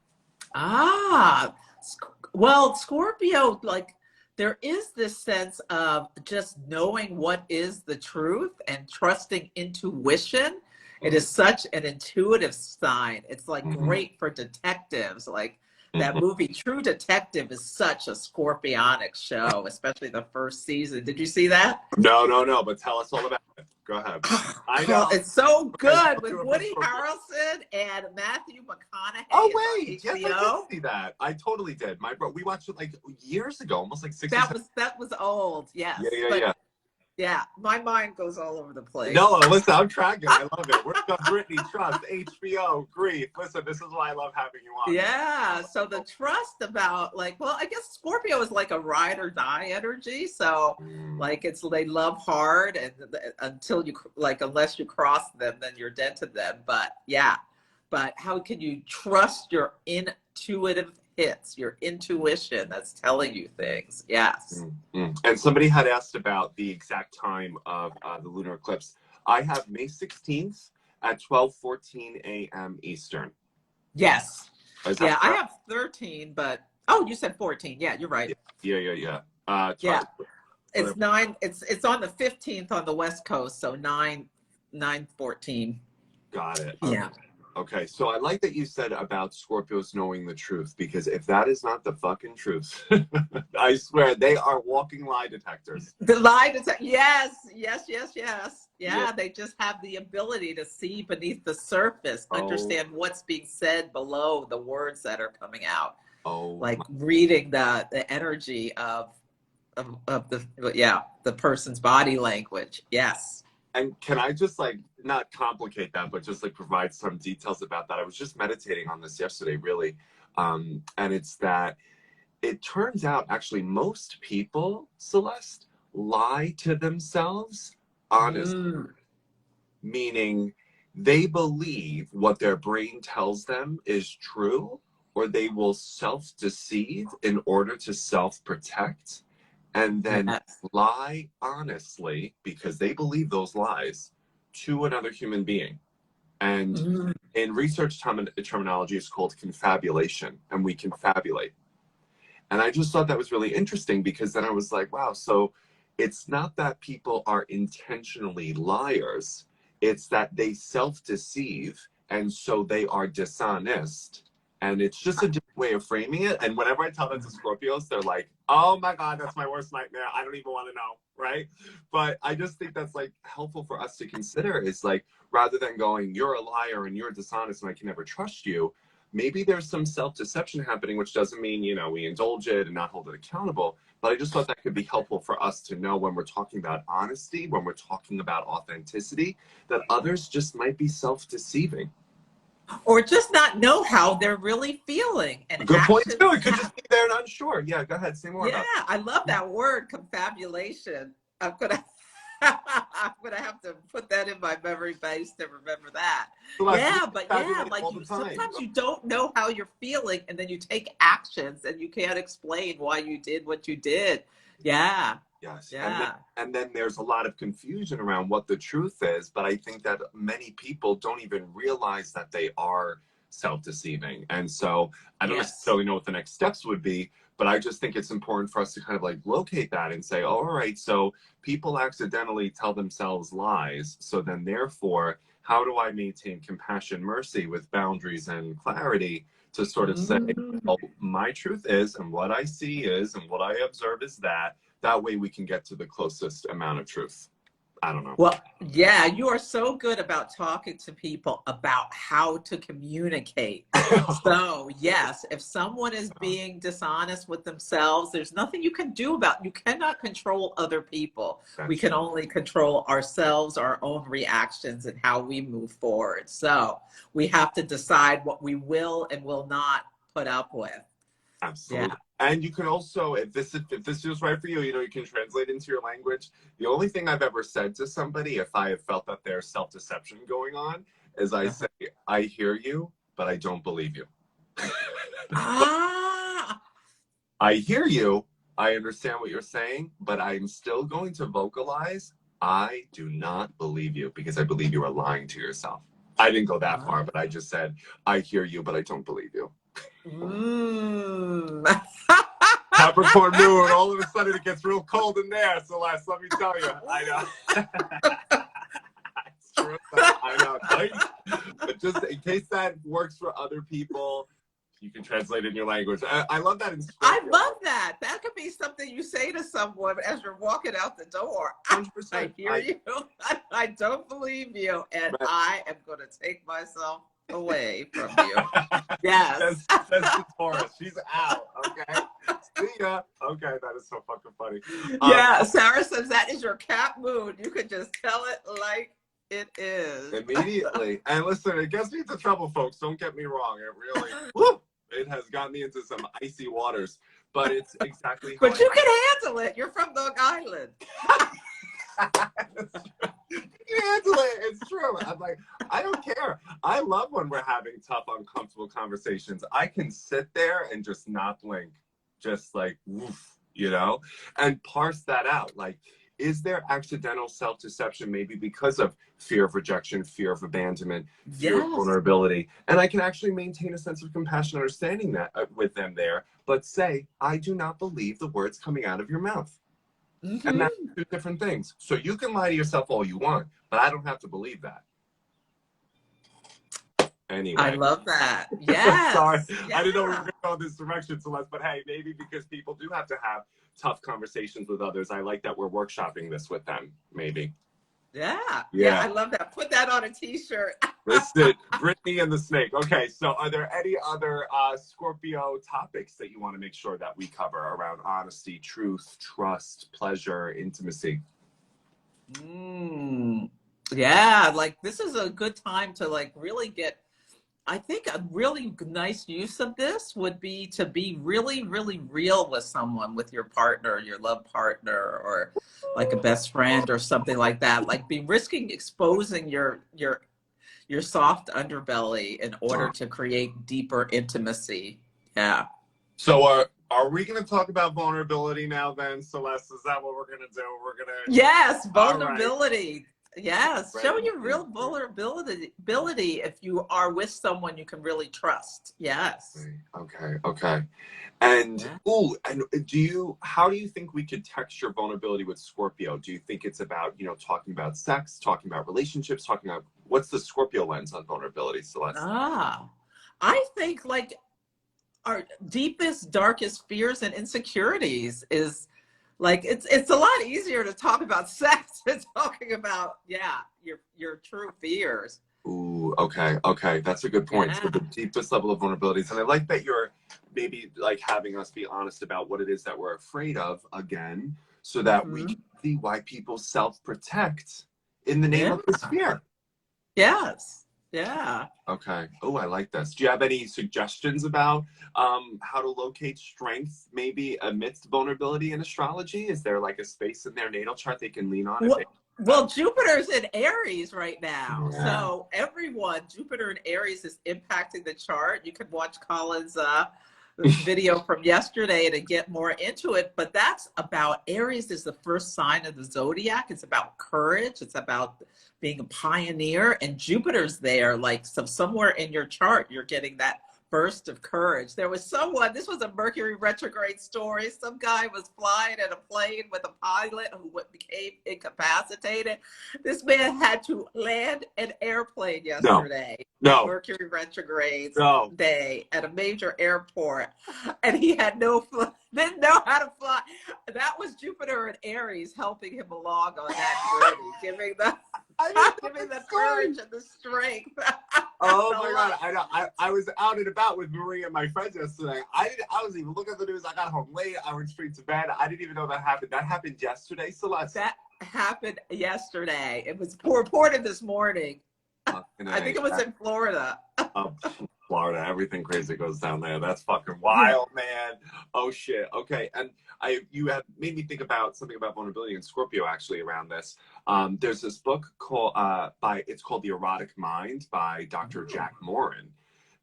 S2: Well, Scorpio, like, there is this sense of just knowing what is the truth and trusting intuition. It is such an intuitive sign. It's like great for detectives. Like that movie True Detective is such a scorpionic show, especially the first season. Did you see that?
S1: No, but tell us all about it. Go ahead. I know.
S2: It's so good with Woody Harrelson and Matthew McConaughey.
S1: Oh wait, yes, I did see that. I totally did. We watched it like years ago, almost like 6 years.
S2: That was old. Yes. Yeah, my mind goes all over the place.
S1: No, listen, I'm tracking. I love it. We're on Britney, trust, HBO, grief. Listen, this is why I love having you on.
S2: Yeah, so the trust about like, well, I guess Scorpio is like a ride or die energy. So like they love hard, and until you like, unless you cross them, then you're dead to them. But yeah, but how can you trust your intuitive hits, your intuition that's telling you things? Yes.
S1: Mm-hmm. And somebody had asked about the exact time of the lunar eclipse. I have May 16th at 12:14 a.m. Eastern.
S2: Yes. Yeah, I
S1: correct?
S2: have 13, but oh, you said 14. Yeah, you're right.
S1: Yeah.
S2: Yeah. It's 9. It's on the 15th on the West Coast, so 9/14.
S1: Got it.
S2: Yeah.
S1: Okay, so I like that you said about Scorpios knowing the truth, because if that is not the fucking truth, I swear they are walking lie detectors.
S2: The lie detector. Yes. Yeah, they just have the ability to see beneath the surface, understand what's being said below the words that are coming out. Like reading the energy of the person's body language. Yes.
S1: And can I just like not complicate that, but just like provide some details about that? I was just meditating on this yesterday, really. And it's that it turns out actually most people, Celeste, lie to themselves honestly, meaning they believe what their brain tells them is true, or they will self-deceive in order to self-protect, and then lie honestly because they believe those lies to another human being. And in research terminology, it's called confabulation, and we confabulate. And I just thought that was really interesting, because then I was like, wow, so it's not that people are intentionally liars, it's that they self-deceive, and so they are dishonest. And it's just a different way of framing it. And whenever I tell that to Scorpios, they're like, oh my God, that's my worst nightmare. I don't even want to know, right? But I just think that's like helpful for us to consider, is like, rather than going, you're a liar and you're dishonest and I can never trust you, maybe there's some self-deception happening, which doesn't mean, you know, we indulge it and not hold it accountable. But I just thought that could be helpful for us to know when we're talking about honesty, when we're talking about authenticity, that others just might be self-deceiving.
S2: Or just not know how they're really feeling. And
S1: good point too. It could just be there and unsure. Yeah, go ahead. Say more about that.
S2: I love that word, confabulation. I'm gonna have to put that in my memory base to remember that. Like sometimes you don't know how you're feeling, and then you take actions, and you can't explain why you did what you did. Yeah.
S1: Yes. Yeah. And then there's a lot of confusion around what the truth is, but I think that many people don't even realize that they are self-deceiving. And so I don't necessarily know what the next steps would be, but I just think it's important for us to kind of like locate that and say, oh, all right, so people accidentally tell themselves lies. So then therefore, how do I maintain compassion, mercy with boundaries and clarity to sort of say, oh, my truth is, and what I see is, and what I observe is that. That way we can get to the closest amount of truth. I don't know.
S2: Well, yeah, you are so good about talking to people about how to communicate. So, yes, if someone is being dishonest with themselves, there's nothing you can do about it. You cannot control other people. We can only control ourselves, our own reactions, and how we move forward. So we have to decide what we will and will not put up with.
S1: Absolutely. Yeah. And you can also, if this feels right for you, you know, you can translate into your language. The only thing I've ever said to somebody, if I have felt that there's self-deception going on, is I say, I hear you, but I don't believe you. I hear you. I understand what you're saying, but I'm still going to vocalize, I do not believe you, because I believe you are lying to yourself. I didn't go that far, but I just said, I hear you, but I don't believe you. Capricorn moon, all of a sudden it gets real cold in there, Celeste, let me tell you. I know. It's true. I know. Right? But just in case that works for other people, you can translate in your language. I love that.
S2: I love that. That could be something you say to someone as you're walking out the door.
S1: 100%.
S2: I hear you. I don't believe you. And I am going to take myself away from you. Yes.
S1: That's the Taurus. She's out. Okay. See ya. Okay, that is so fucking funny.
S2: Yeah, Sarah says that is your Cap moon. You could just tell it like it is.
S1: Immediately. And listen, it gets me into trouble, folks. Don't get me wrong. It really, whoop, it has got me into some icy waters. But it's exactly.
S2: But you can handle it. You're from Long Island.
S1: You handle it. It's true. I'm like, I don't care. I love when we're having tough, uncomfortable conversations. I can sit there and just not blink, just like, woof, you know, and parse that out. Like, is there accidental self-deception, maybe because of fear of rejection, fear of abandonment, fear of
S2: Yes.
S1: vulnerability? And I can actually maintain a sense of compassion, understanding that with them there, but say, I do not believe the words coming out of your mouth. And that's
S2: Mm-hmm.
S1: two different things. So you can lie to yourself all you want, but I don't have to believe that.
S2: I
S1: Anyway.
S2: love that.
S1: Sorry,
S2: Yes.
S1: I didn't know we were
S2: Yeah.
S1: going to go this direction, Celeste, but hey, maybe because people do have to have tough conversations with others, I like that we're workshopping this with them, maybe.
S2: Yeah. Yeah.
S1: Yeah.
S2: I love that. Put that on a t-shirt.
S1: Listen, Brittany and the Snake. Okay, so are there any other Scorpio topics that you want to make sure that we cover around honesty, truth, trust, pleasure, intimacy?
S2: Yeah. Like this is a good time to like really get, I think a really nice use of this would be to be really, really real with someone, with your partner, your love partner, or like a best friend or something like that. Like be risking exposing your soft underbelly in order to create deeper intimacy. Yeah.
S1: So are we going to talk about vulnerability now then, Celeste? Is that what we're going to do? We're going to...
S2: Yes,
S1: All right.
S2: vulnerability. Yes, show
S1: Right.
S2: your real vulnerability if you are with someone you can really trust. Yes.
S1: Okay. And
S2: Yeah.
S1: and how do you think we could texture vulnerability with Scorpio? Do you think it's about, talking about sex, talking about relationships, talking about what's the Scorpio lens on vulnerability, Celeste?
S2: I think like our deepest, darkest fears and insecurities is like it's a lot easier to talk about sex than talking about your true fears.
S1: Ooh, okay. That's a good point. So
S2: Yeah.
S1: the deepest level of vulnerabilities. And I like that you're maybe like having us be honest about what it is that we're afraid of again, so that we
S2: Mhm.
S1: can see why people self-protect in the name
S2: Yeah.
S1: of this fear.
S2: Yes. Yeah.
S1: Okay. Oh, I like this. Do you have any suggestions about how to locate strength maybe amidst vulnerability in astrology? Is there like a space in their natal chart they can lean on if they
S2: Well, Jupiter's in Aries right now.
S1: Yeah.
S2: So Jupiter in Aries is impacting the chart. You can watch Colin's video from yesterday to get more into it. But that's about Aries is the first sign of the zodiac. It's about courage. It's about being a pioneer. And Jupiter's there. Like, so somewhere in your chart, you're getting that burst of courage. There was this was a Mercury retrograde story. Some guy was flying in a plane with a pilot who became incapacitated. This man had to land an airplane yesterday.
S1: No.
S2: Mercury retrograde
S1: No.
S2: day at a major airport, and he had didn't know how to fly. That was Jupiter and Aries helping him along on that journey, giving the courage and the strength.
S1: Oh my God! I know. I was out and about with Maria and my friends yesterday. I wasn't even looking at the news. I got home late. I went straight to bed. I didn't even know that happened. That happened yesterday, Celeste.
S2: That happened yesterday. It was reported this morning. I think it was in Florida.
S1: Florida, everything crazy goes down there. That's fucking wild, man. Oh shit. Okay, and you have made me think about something about vulnerability in Scorpio actually around this. There's this book called it's called The Erotic Mind by Dr. Jack Morin,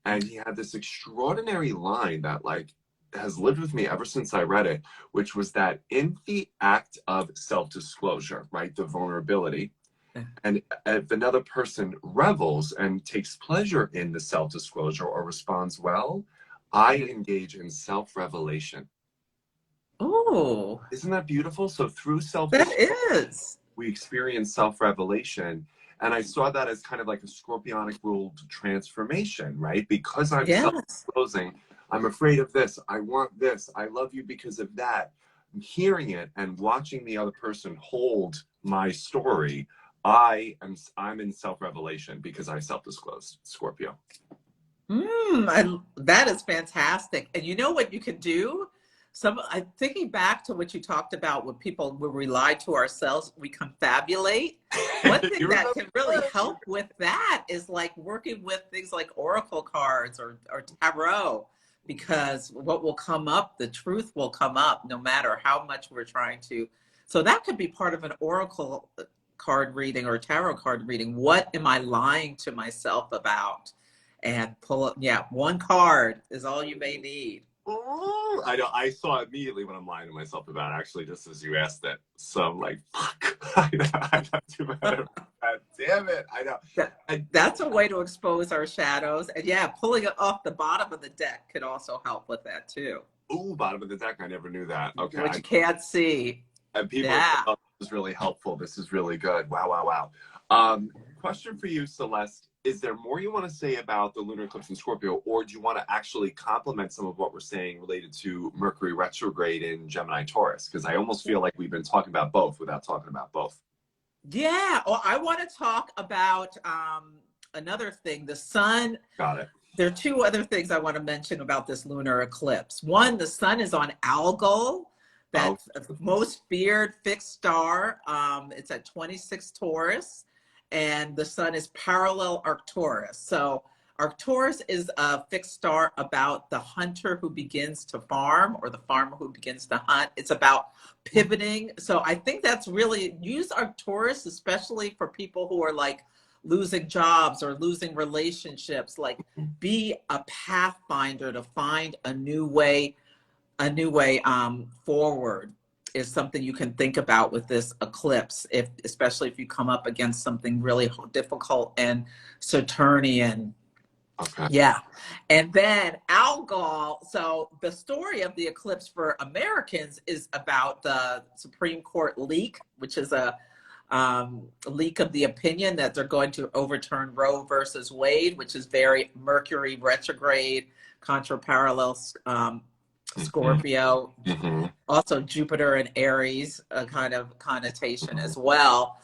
S1: and he had this extraordinary line that like has lived with me ever since I read it, which was that in the act of self-disclosure, right, the vulnerability. And if another person revels and takes pleasure in the self-disclosure or responds well, I engage in self-revelation.
S2: Oh,
S1: isn't that beautiful? So through
S2: that
S1: self-disclosure,
S2: is.
S1: we experience self-revelation. And I saw that as kind of like a scorpionic ruled transformation, right? Because I'm
S2: Yes.
S1: self-disclosing, I'm afraid of this, I want this, I love you because of that. Hearing it and watching the other person hold my story, I'm in self-revelation because I self-disclosed, Scorpio.
S2: That is fantastic. And you know what you can do? I'm thinking back to what you talked about when we lie to ourselves, we confabulate. One thing that can really help with that is like working with things like oracle cards or tarot, because what will come up, the truth will come up no matter how much we're trying to. So that could be part of an oracle card reading or tarot card reading, what am I lying to myself about? And pull up, yeah, one card is all you may need.
S1: Oh, I know. I saw immediately what I'm lying to myself about, actually, just as you asked it. So I'm like, fuck. I'm not too bad. God damn it. I know.
S2: That's a way to expose our shadows. And yeah, pulling it off the bottom of the deck could also help with that too.
S1: Ooh, bottom of the deck. I never knew that. Okay.
S2: What you can't see.
S1: And people are
S2: Yeah.
S1: saying, oh, this is really helpful. This is really good. Wow, wow, wow. Question for you, Celeste. Is there more you want to say about the lunar eclipse in Scorpio, or do you want to actually complement some of what we're saying related to Mercury retrograde in Gemini Taurus? Because I almost feel like we've been talking about both without talking about both.
S2: Yeah. Well, I want to talk about another thing. The sun.
S1: Got it.
S2: There are two other things I want to mention about this lunar eclipse. One, the sun is on Algol. That's the most feared fixed star. It's at 26 Taurus, and the sun is parallel Arcturus. So Arcturus is a fixed star about the hunter who begins to farm or the farmer who begins to hunt. It's about pivoting. So I think that's really, use Arcturus, especially for people who are like losing jobs or losing relationships, like be a pathfinder to find a new way forward is something you can think about with this eclipse, especially if you come up against something really difficult and Saturnian.
S1: Okay.
S2: Yeah. And then Algol. So the story of the eclipse for Americans is about the Supreme Court leak, which is a leak of the opinion that they're going to overturn Roe versus Wade, which is very Mercury retrograde, contra-parallel Scorpio, also Jupiter and Aries, a kind of connotation as well.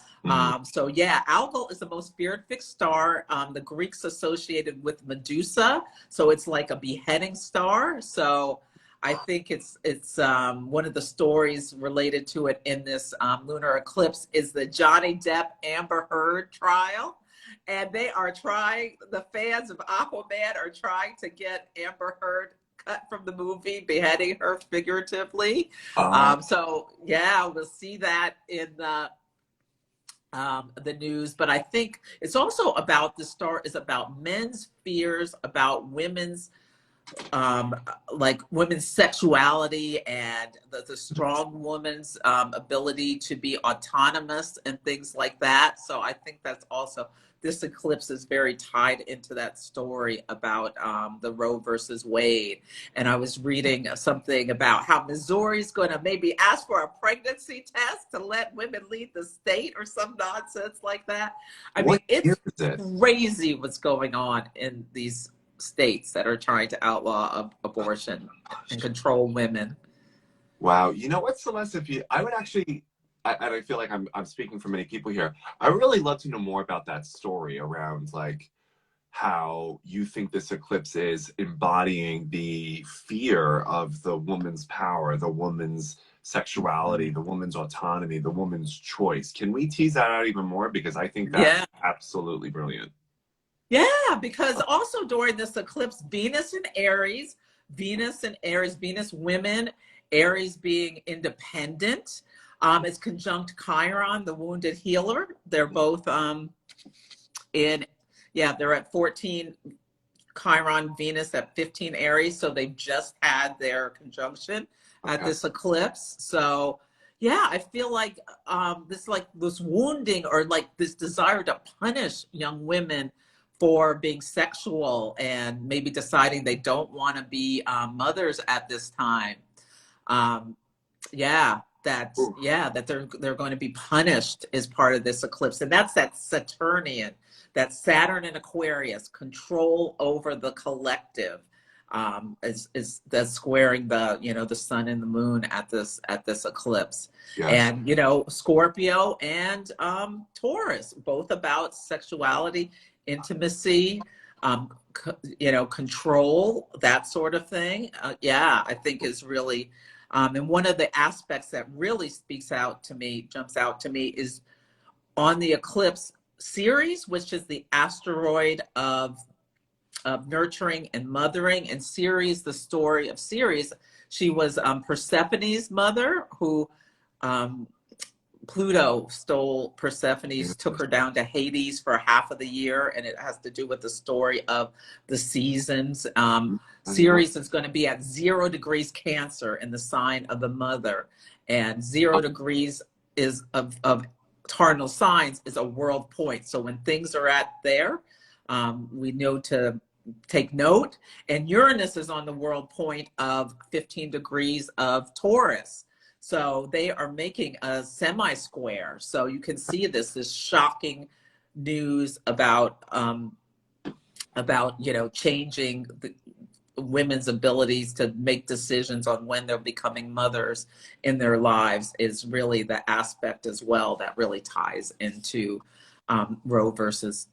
S2: So yeah, Algol is the most feared fixed star. The Greeks associated with Medusa, so it's like a beheading star. So I think it's one of the stories related to it in this lunar eclipse is the Johnny Depp Amber Heard trial. And they are trying, the fans of Aquaman are trying to get Amber Heard cut from the movie, beheading her figuratively. So yeah, we'll see that in the news. But I think it's also about, the star is about men's fears, about women's like women's sexuality and the strong woman's ability to be autonomous and things like that. So I think that's also, this eclipse is very tied into that story about the Roe versus Wade. And I was reading something about how Missouri's going to maybe ask for a pregnancy test to let women leave the state or some nonsense like that. I mean, it's crazy what's going on in these states that are trying to outlaw abortion and control women.
S1: Wow. You know what, Celeste, I would actually, and I feel like I'm speaking for many people here, I would really love to know more about that story around like how you think this eclipse is embodying the fear of the woman's power, the woman's sexuality, the woman's autonomy, the woman's choice. Can we tease that out even more? Because I think that's absolutely brilliant.
S2: Yeah, because also during this eclipse, Venus women, Aries being independent, is conjunct Chiron, the wounded healer. They're both they're at 14 Chiron, Venus at 15 Aries. So they've just had their conjunction at this eclipse. So yeah, I feel like this wounding or like this desire to punish young women for being sexual and maybe deciding they don't want to be mothers at this time. That they're going to be punished as part of this eclipse. And that's that Saturnian, that Saturn and Aquarius, control over the collective, is that's squaring the sun and the moon at this eclipse. Yes. And Scorpio and Taurus, both about sexuality, intimacy, control, that sort of thing. I think is really, and one of the aspects that really jumps out to me is on the eclipse Ceres, which is the asteroid of nurturing and mothering. And Ceres, the story of Ceres, she was Persephone's mother, who Pluto stole Persephone's, took her down to Hades for half of the year, and it has to do with the story of the seasons. Ceres is going to be at 0 degrees Cancer in the sign of the mother, and 0 degrees is of cardinal signs is a world point. So when things are at there, we know to take note. And Uranus is on the world point of 15 degrees of Taurus. So they are making a semi-square. So you can see this shocking news about changing women's abilities to make decisions on when they're becoming mothers in their lives is really the aspect as well that really ties into Roe versus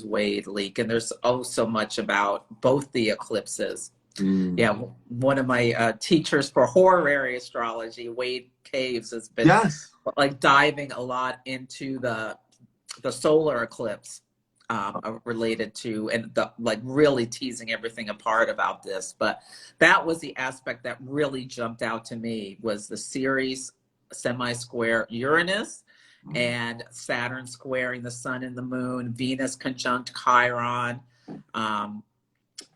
S2: Wade leak. And there's so much about both the eclipses. Yeah, one of my teachers for horary astrology, Wade Caves, has been like diving a lot into the solar eclipse related to, and like really teasing everything apart about this. But that was the aspect that really jumped out to me, was the Ceres semi-square Uranus, and Saturn squaring the sun and the moon, Venus conjunct Chiron,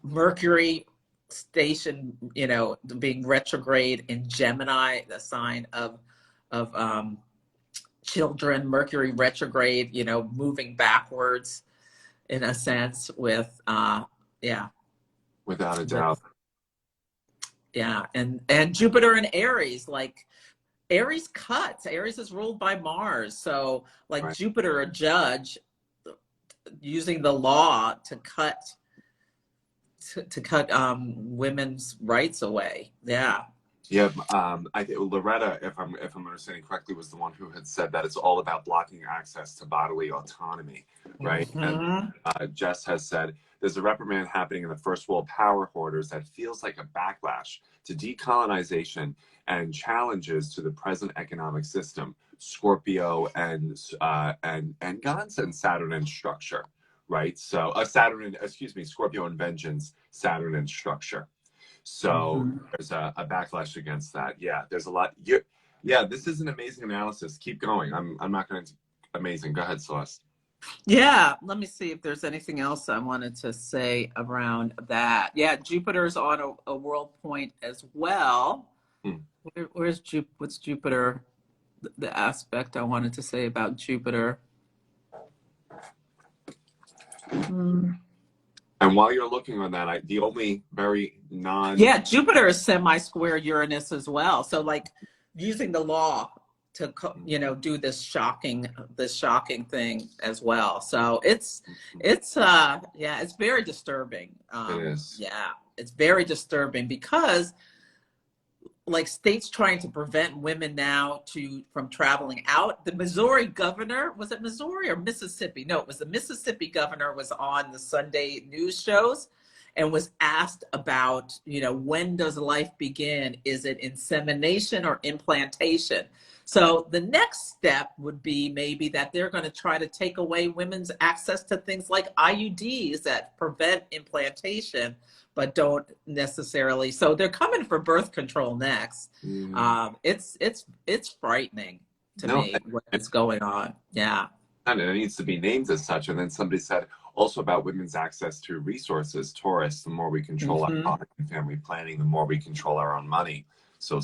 S2: Mercury station, being retrograde in Gemini, the sign of children. Mercury retrograde, moving backwards in a sense with
S1: without a doubt.
S2: And Jupiter in Aries, like Aries cuts. Aries is ruled by Mars, so like Jupiter, a judge, using the law to cut women's rights away. I think Loretta, if I'm understanding correctly, was the one who had said that it's all about blocking access to bodily autonomy, right? And Jess has said there's a reprimand happening in the first world power hoarders that feels like a backlash to decolonization and challenges to the present economic system. Scorpio and Gans and Saturn and structure. Right, so Scorpio and vengeance, Saturn and structure. So there's a backlash against that. Yeah, there's a lot. This is an amazing analysis. Keep going. I'm not going to. Amazing. Go ahead, Celeste. Yeah, let me see if there's anything else I wanted to say around that. Yeah, Jupiter's on a world point as well. What's Jupiter? The aspect I wanted to say about Jupiter.
S1: And while you're looking on that, the only very
S2: Jupiter is semi-square Uranus as well. So like using the law to do this shocking thing as well. So it's very disturbing.
S1: It is.
S2: Yeah, it's very disturbing because like states trying to prevent women now from traveling out. The Missouri governor, was it Missouri or Mississippi? No, it was the Mississippi governor, was on the Sunday news shows and was asked about, when does life begin? Is it insemination or implantation? So the next step would be maybe that they're going to try to take away women's access to things like IUDs that prevent implantation, but don't necessarily. So they're coming for birth control next. It's frightening to me what's going on. Yeah.
S1: And it needs to be named as such. And then somebody said also about women's access to resources. Taurus, the more we control our body and family planning, the more we control our own money. So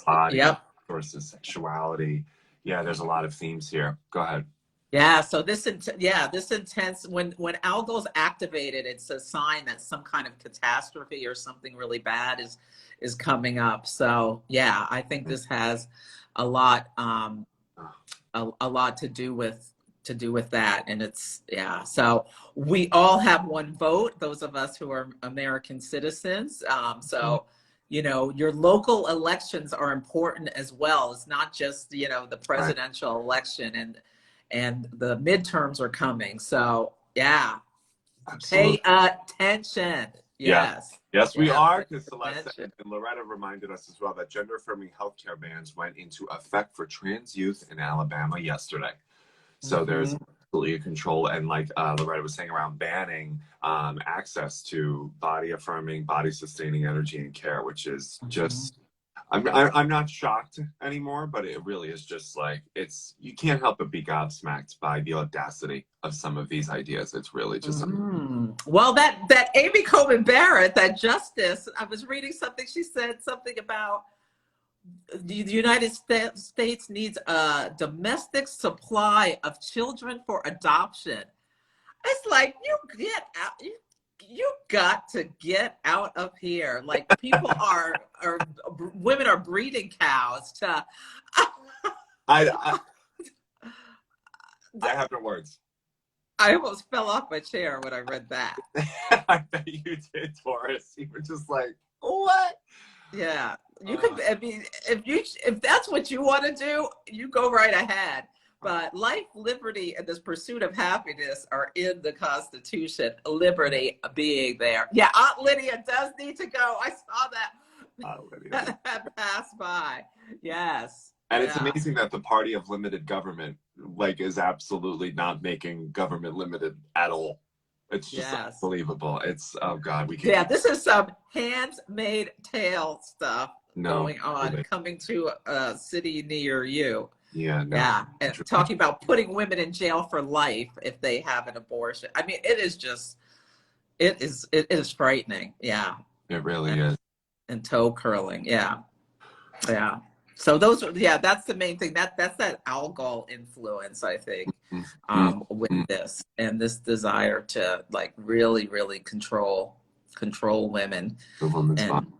S1: body, resources, sexuality. Yeah, there's a lot of themes here. Go ahead.
S2: Yeah, so this intense, when Algo's activated, it's a sign that some kind of catastrophe or something really bad is coming up. So yeah, I think this has a lot to do with that. And it's, so we all have one vote, those of us who are American citizens. Your local elections are important as well. It's not just, the presidential election, and the midterms are coming. So pay attention. Yes.
S1: Yes, we are, because Celeste and Loretta reminded us as well that gender-affirming healthcare bans went into effect for trans youth in Alabama yesterday. So there's absolutely a control, and like Loretta was saying, around banning access to body-affirming, body-sustaining energy and care, which is just I'm not shocked anymore, but it really is just like you can't help but be gobsmacked by the audacity of some of these ideas. It's really just
S2: Well, that Amy Coney Barrett, that justice, I was reading something. She said something about the United States needs a domestic supply of children for adoption. It's like, you get out, you got to get out of here. Like, people are women are breeding cows to.
S1: I have no words.
S2: I almost fell off my chair when I read that.
S1: I bet you did, Taurus. You were just like, what?
S2: Yeah, you could. I mean, if that's what you want to do, you go right ahead. But life, liberty, and this pursuit of happiness are in the Constitution. Liberty being there. Yeah, Aunt Lydia does need to go. I saw that. Aunt Lydia pass by. Yes.
S1: And it's amazing that the party of limited government, like, is absolutely not making government limited at all. It's just unbelievable. It's, oh God, we can't.
S2: Yeah, this is some Handmaid's Tale stuff going on, coming to a city near you.
S1: Yeah, no.
S2: Yeah, and talking about putting women in jail for life if they have an abortion. I mean, it is frightening. Yeah.
S1: It really is.
S2: And toe curling. Yeah. Yeah. So that's the main thing. That's that alcohol influence, I think, with this, and this desire to, like, really, really control women and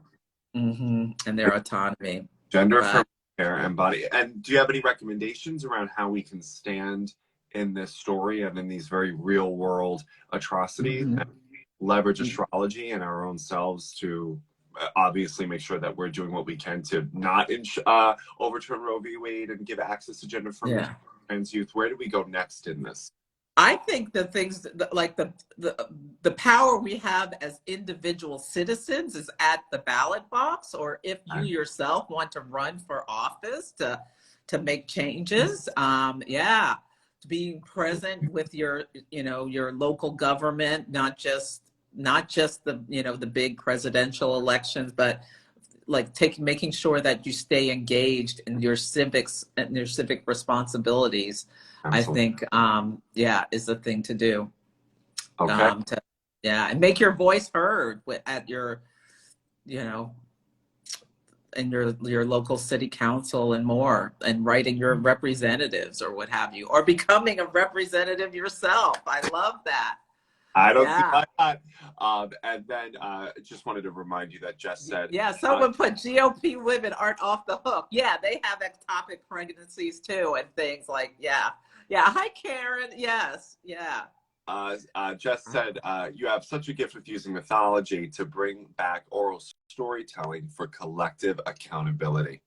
S2: their autonomy.
S1: Gender for hair and body. And do you have any recommendations around how we can stand in this story and in these very real world atrocities and leverage astrology and our own selves to obviously make sure that we're doing what we can to not overturn Roe v. Wade and give access to gender affirming trans youth? Where do we go next in this?
S2: I think the things like the power we have as individual citizens is at the ballot box, or if you yourself want to run for office to make changes. Being present with your local government, not just the big presidential elections, but like making sure that you stay engaged in your civics and your civic responsibilities. Absolutely. I think, is the thing to do.
S1: Okay.
S2: And make your voice heard at your, in your local city council and more, and writing your representatives or what have you, or becoming a representative yourself. I love that.
S1: I don't see why not. And then just wanted to remind you that Jess said.
S2: Yeah, someone put GOP women aren't off the hook. Yeah, they have ectopic pregnancies too and things like, yeah. Hi, Karen. Yes. Yeah.
S1: Jess said, you have such a gift with using mythology to bring back oral storytelling for collective accountability.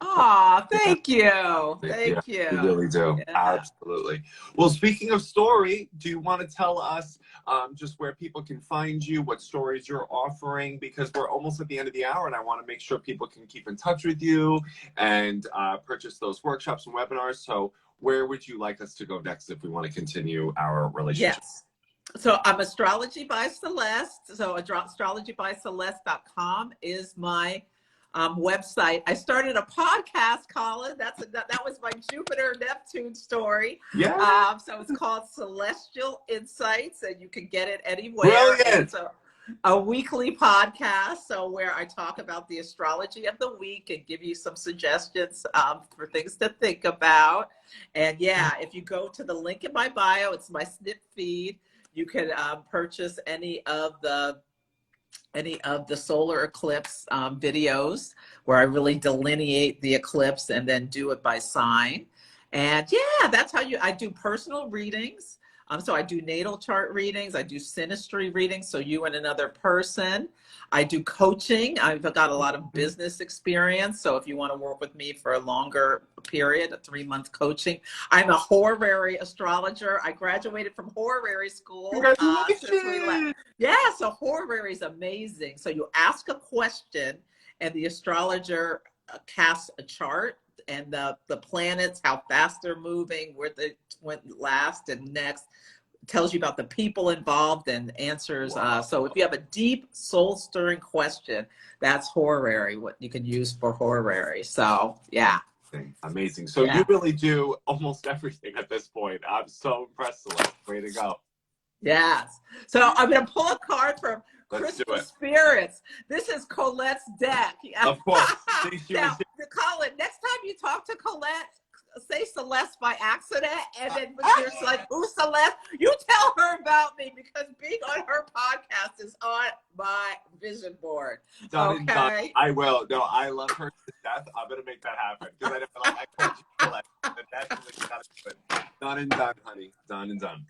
S2: Oh, thank you. Thank you.
S1: We really do. Yeah. Absolutely. Well, speaking of story, do you want to tell us just where people can find you, what stories you're offering? Because we're almost at the end of the hour, and I want to make sure people can keep in touch with you and purchase those workshops and webinars. So where would you like us to go next if we want to continue our relationship?
S2: Yes. So I'm Astrology by Celeste. So astrologybyceleste.com is my website. I started a podcast, Colin. That was my Jupiter Neptune story.
S1: Yeah.
S2: So it's called Celestial Insights, and you can get it anywhere.
S1: Brilliant.
S2: It's a weekly podcast, so where I talk about the astrology of the week and give you some suggestions for things to think about. And if you go to the link in my bio, it's my snip feed. You can purchase any of the solar eclipse videos where I really delineate the eclipse and then do it by sign. And that's how I do personal readings. So I do natal chart readings. I do synastry readings. So you and another person. I do coaching. I've got a lot of business experience. So if you want to work with me for a longer period, a 3-month coaching. I'm a horary astrologer. I graduated from horary school.
S1: Congratulations.
S2: So horary is amazing. So you ask a question and the astrologer casts a chart, and the planets, how fast they're moving, where they went last and next, tells you about the people involved and answers.
S1: Wow.
S2: So if you have a deep, soul-stirring question, that's horary, what you can use for horary. So yeah.
S1: Amazing. So you really do almost everything at this point. I'm so impressed, Celeste. Way to go.
S2: Yes. So I'm going to pull a card from Crystal Spirits. This is Colette's deck.
S1: Of course.
S2: Now, Colin, next time you talk to Colette, say Celeste by accident, and then when you're like, "Who's Celeste?" You tell her about me, because being on her podcast is on my vision board.
S1: Done. I will. No, I love her to death. I'm gonna make that happen, because I told you, Colette, but definitely gotta do it. Done and done, honey. Done and done.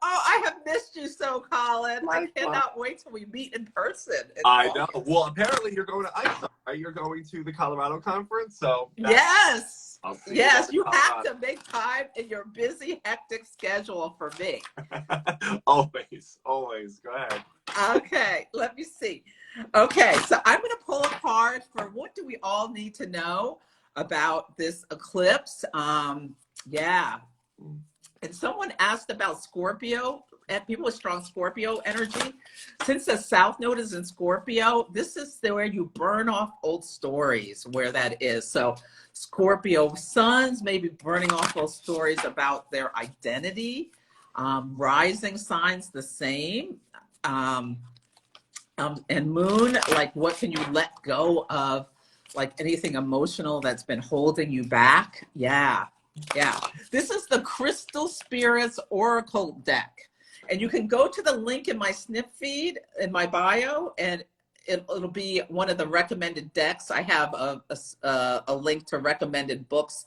S2: Oh, I have missed you so, Colin. I cannot wait till we meet in person.
S1: I know. Well, apparently you're going to ISO, right? You're going to the Colorado conference, so
S2: yes, you have
S1: Colorado.
S2: to make time in your busy, hectic schedule for me.
S1: always. Go ahead.
S2: Okay, let me see. Okay, so I'm going to pull a card for what do we all need to know about this eclipse. And someone asked about Scorpio, and people with strong Scorpio energy. Since the South Node is in Scorpio, this is where you burn off old stories, where that is. So Scorpio suns may be burning off those stories about their identity. Rising signs the same. And moon, like what can you let go of, like anything emotional that's been holding you back? Yeah. This is the Crystal Spirits Oracle deck. And you can go to the link in my snip feed in my bio, and it'll be one of the recommended decks. I have a link to recommended books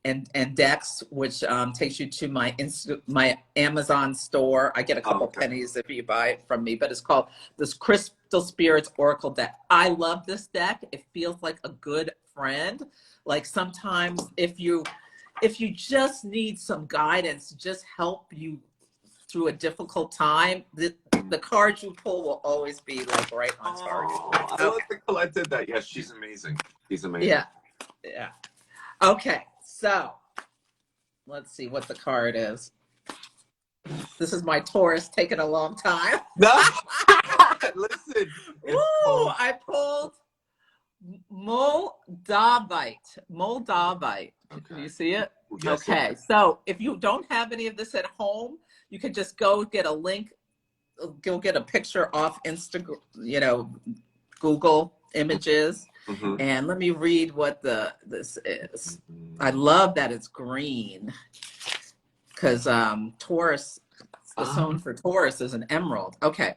S2: and decks, which takes you to my Amazon store. I get a couple pennies if you buy it from me, but it's called this Crystal Spirits Oracle deck. I love this deck. It feels like a good friend. Like sometimes if you just need some guidance, just help you through a difficult time, the cards you pull will always be like right on target.
S1: I love that Colette did that. Yes, she's amazing.
S2: Yeah. Okay, so let's see what the card is. This is my Taurus taking a long time.
S1: No, listen.
S2: I pulled Moldavite. Do you see it?
S1: Yes,
S2: okay, so if you don't have any of this at home, you can just go get a link, go get a picture off Instagram, Google Images, and let me read what this is. I love that it's green, because Taurus, the zone for Taurus is an emerald. Okay,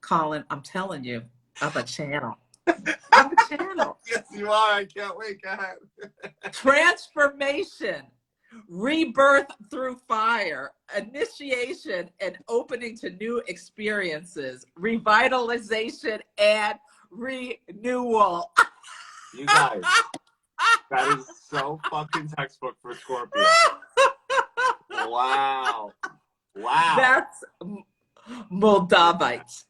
S2: Colin, I'm telling you, I'm a channel. I'm a channel.
S1: Yes, you are. I can't wait. Go ahead.
S2: Transformation, rebirth through fire, initiation and opening to new experiences, revitalization and renewal.
S1: You guys, that is so fucking textbook for Scorpio. Wow.
S2: That's Moldavites.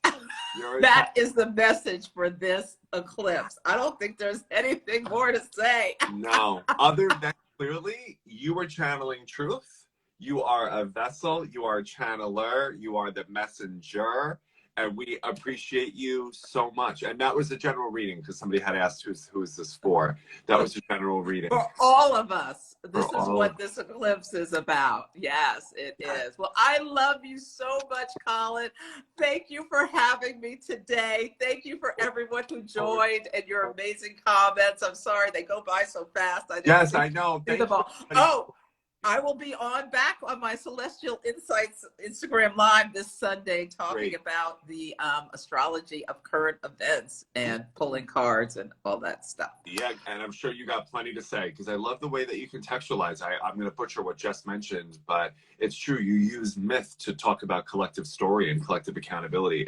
S2: That is the message for this eclipse. I don't think there's anything more to say.
S1: No, other than clearly you are channeling truth. You are a vessel. You are a channeler. You are the messenger. And we appreciate you so much. And that was a general reading, because somebody had asked who is this for. That was a general reading.
S2: For all of us. This is what this eclipse is about. Yes, it is. Well, I love you so much, Colin. Thank you for having me today. Thank you for everyone who joined and your amazing comments. I'm sorry they go by so fast.
S1: I know. Thank you.
S2: I will be back on my Celestial Insights Instagram Live this Sunday talking about the astrology of current events and pulling cards and all that stuff.
S1: Yeah, and I'm sure you got plenty to say, because I love the way that you contextualize. I'm going to butcher what Jess mentioned, but it's true. You use myth to talk about collective story and collective accountability.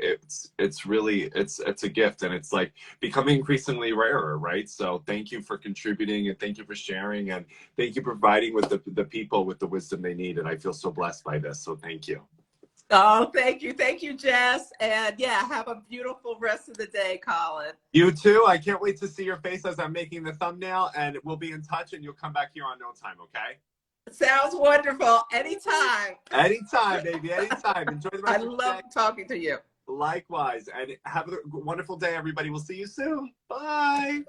S1: It's really a gift, and it's like becoming increasingly rarer, right? So thank you for contributing, and thank you for sharing, and thank you for providing with the people with the wisdom they need. And I feel so blessed by this. So thank you.
S2: Oh, thank you. Thank you, Jess. And yeah, have a beautiful rest of the day, Colin.
S1: You too. I can't wait to see your face as I'm making the thumbnail, and we'll be in touch, and you'll come back here on no time. Okay.
S2: Sounds wonderful. Anytime.
S1: Anytime, baby, anytime. Enjoy the
S2: I
S1: rest of your
S2: love
S1: day.
S2: talking to you.
S1: Likewise. And have a wonderful day, everybody. We'll see you soon. Bye.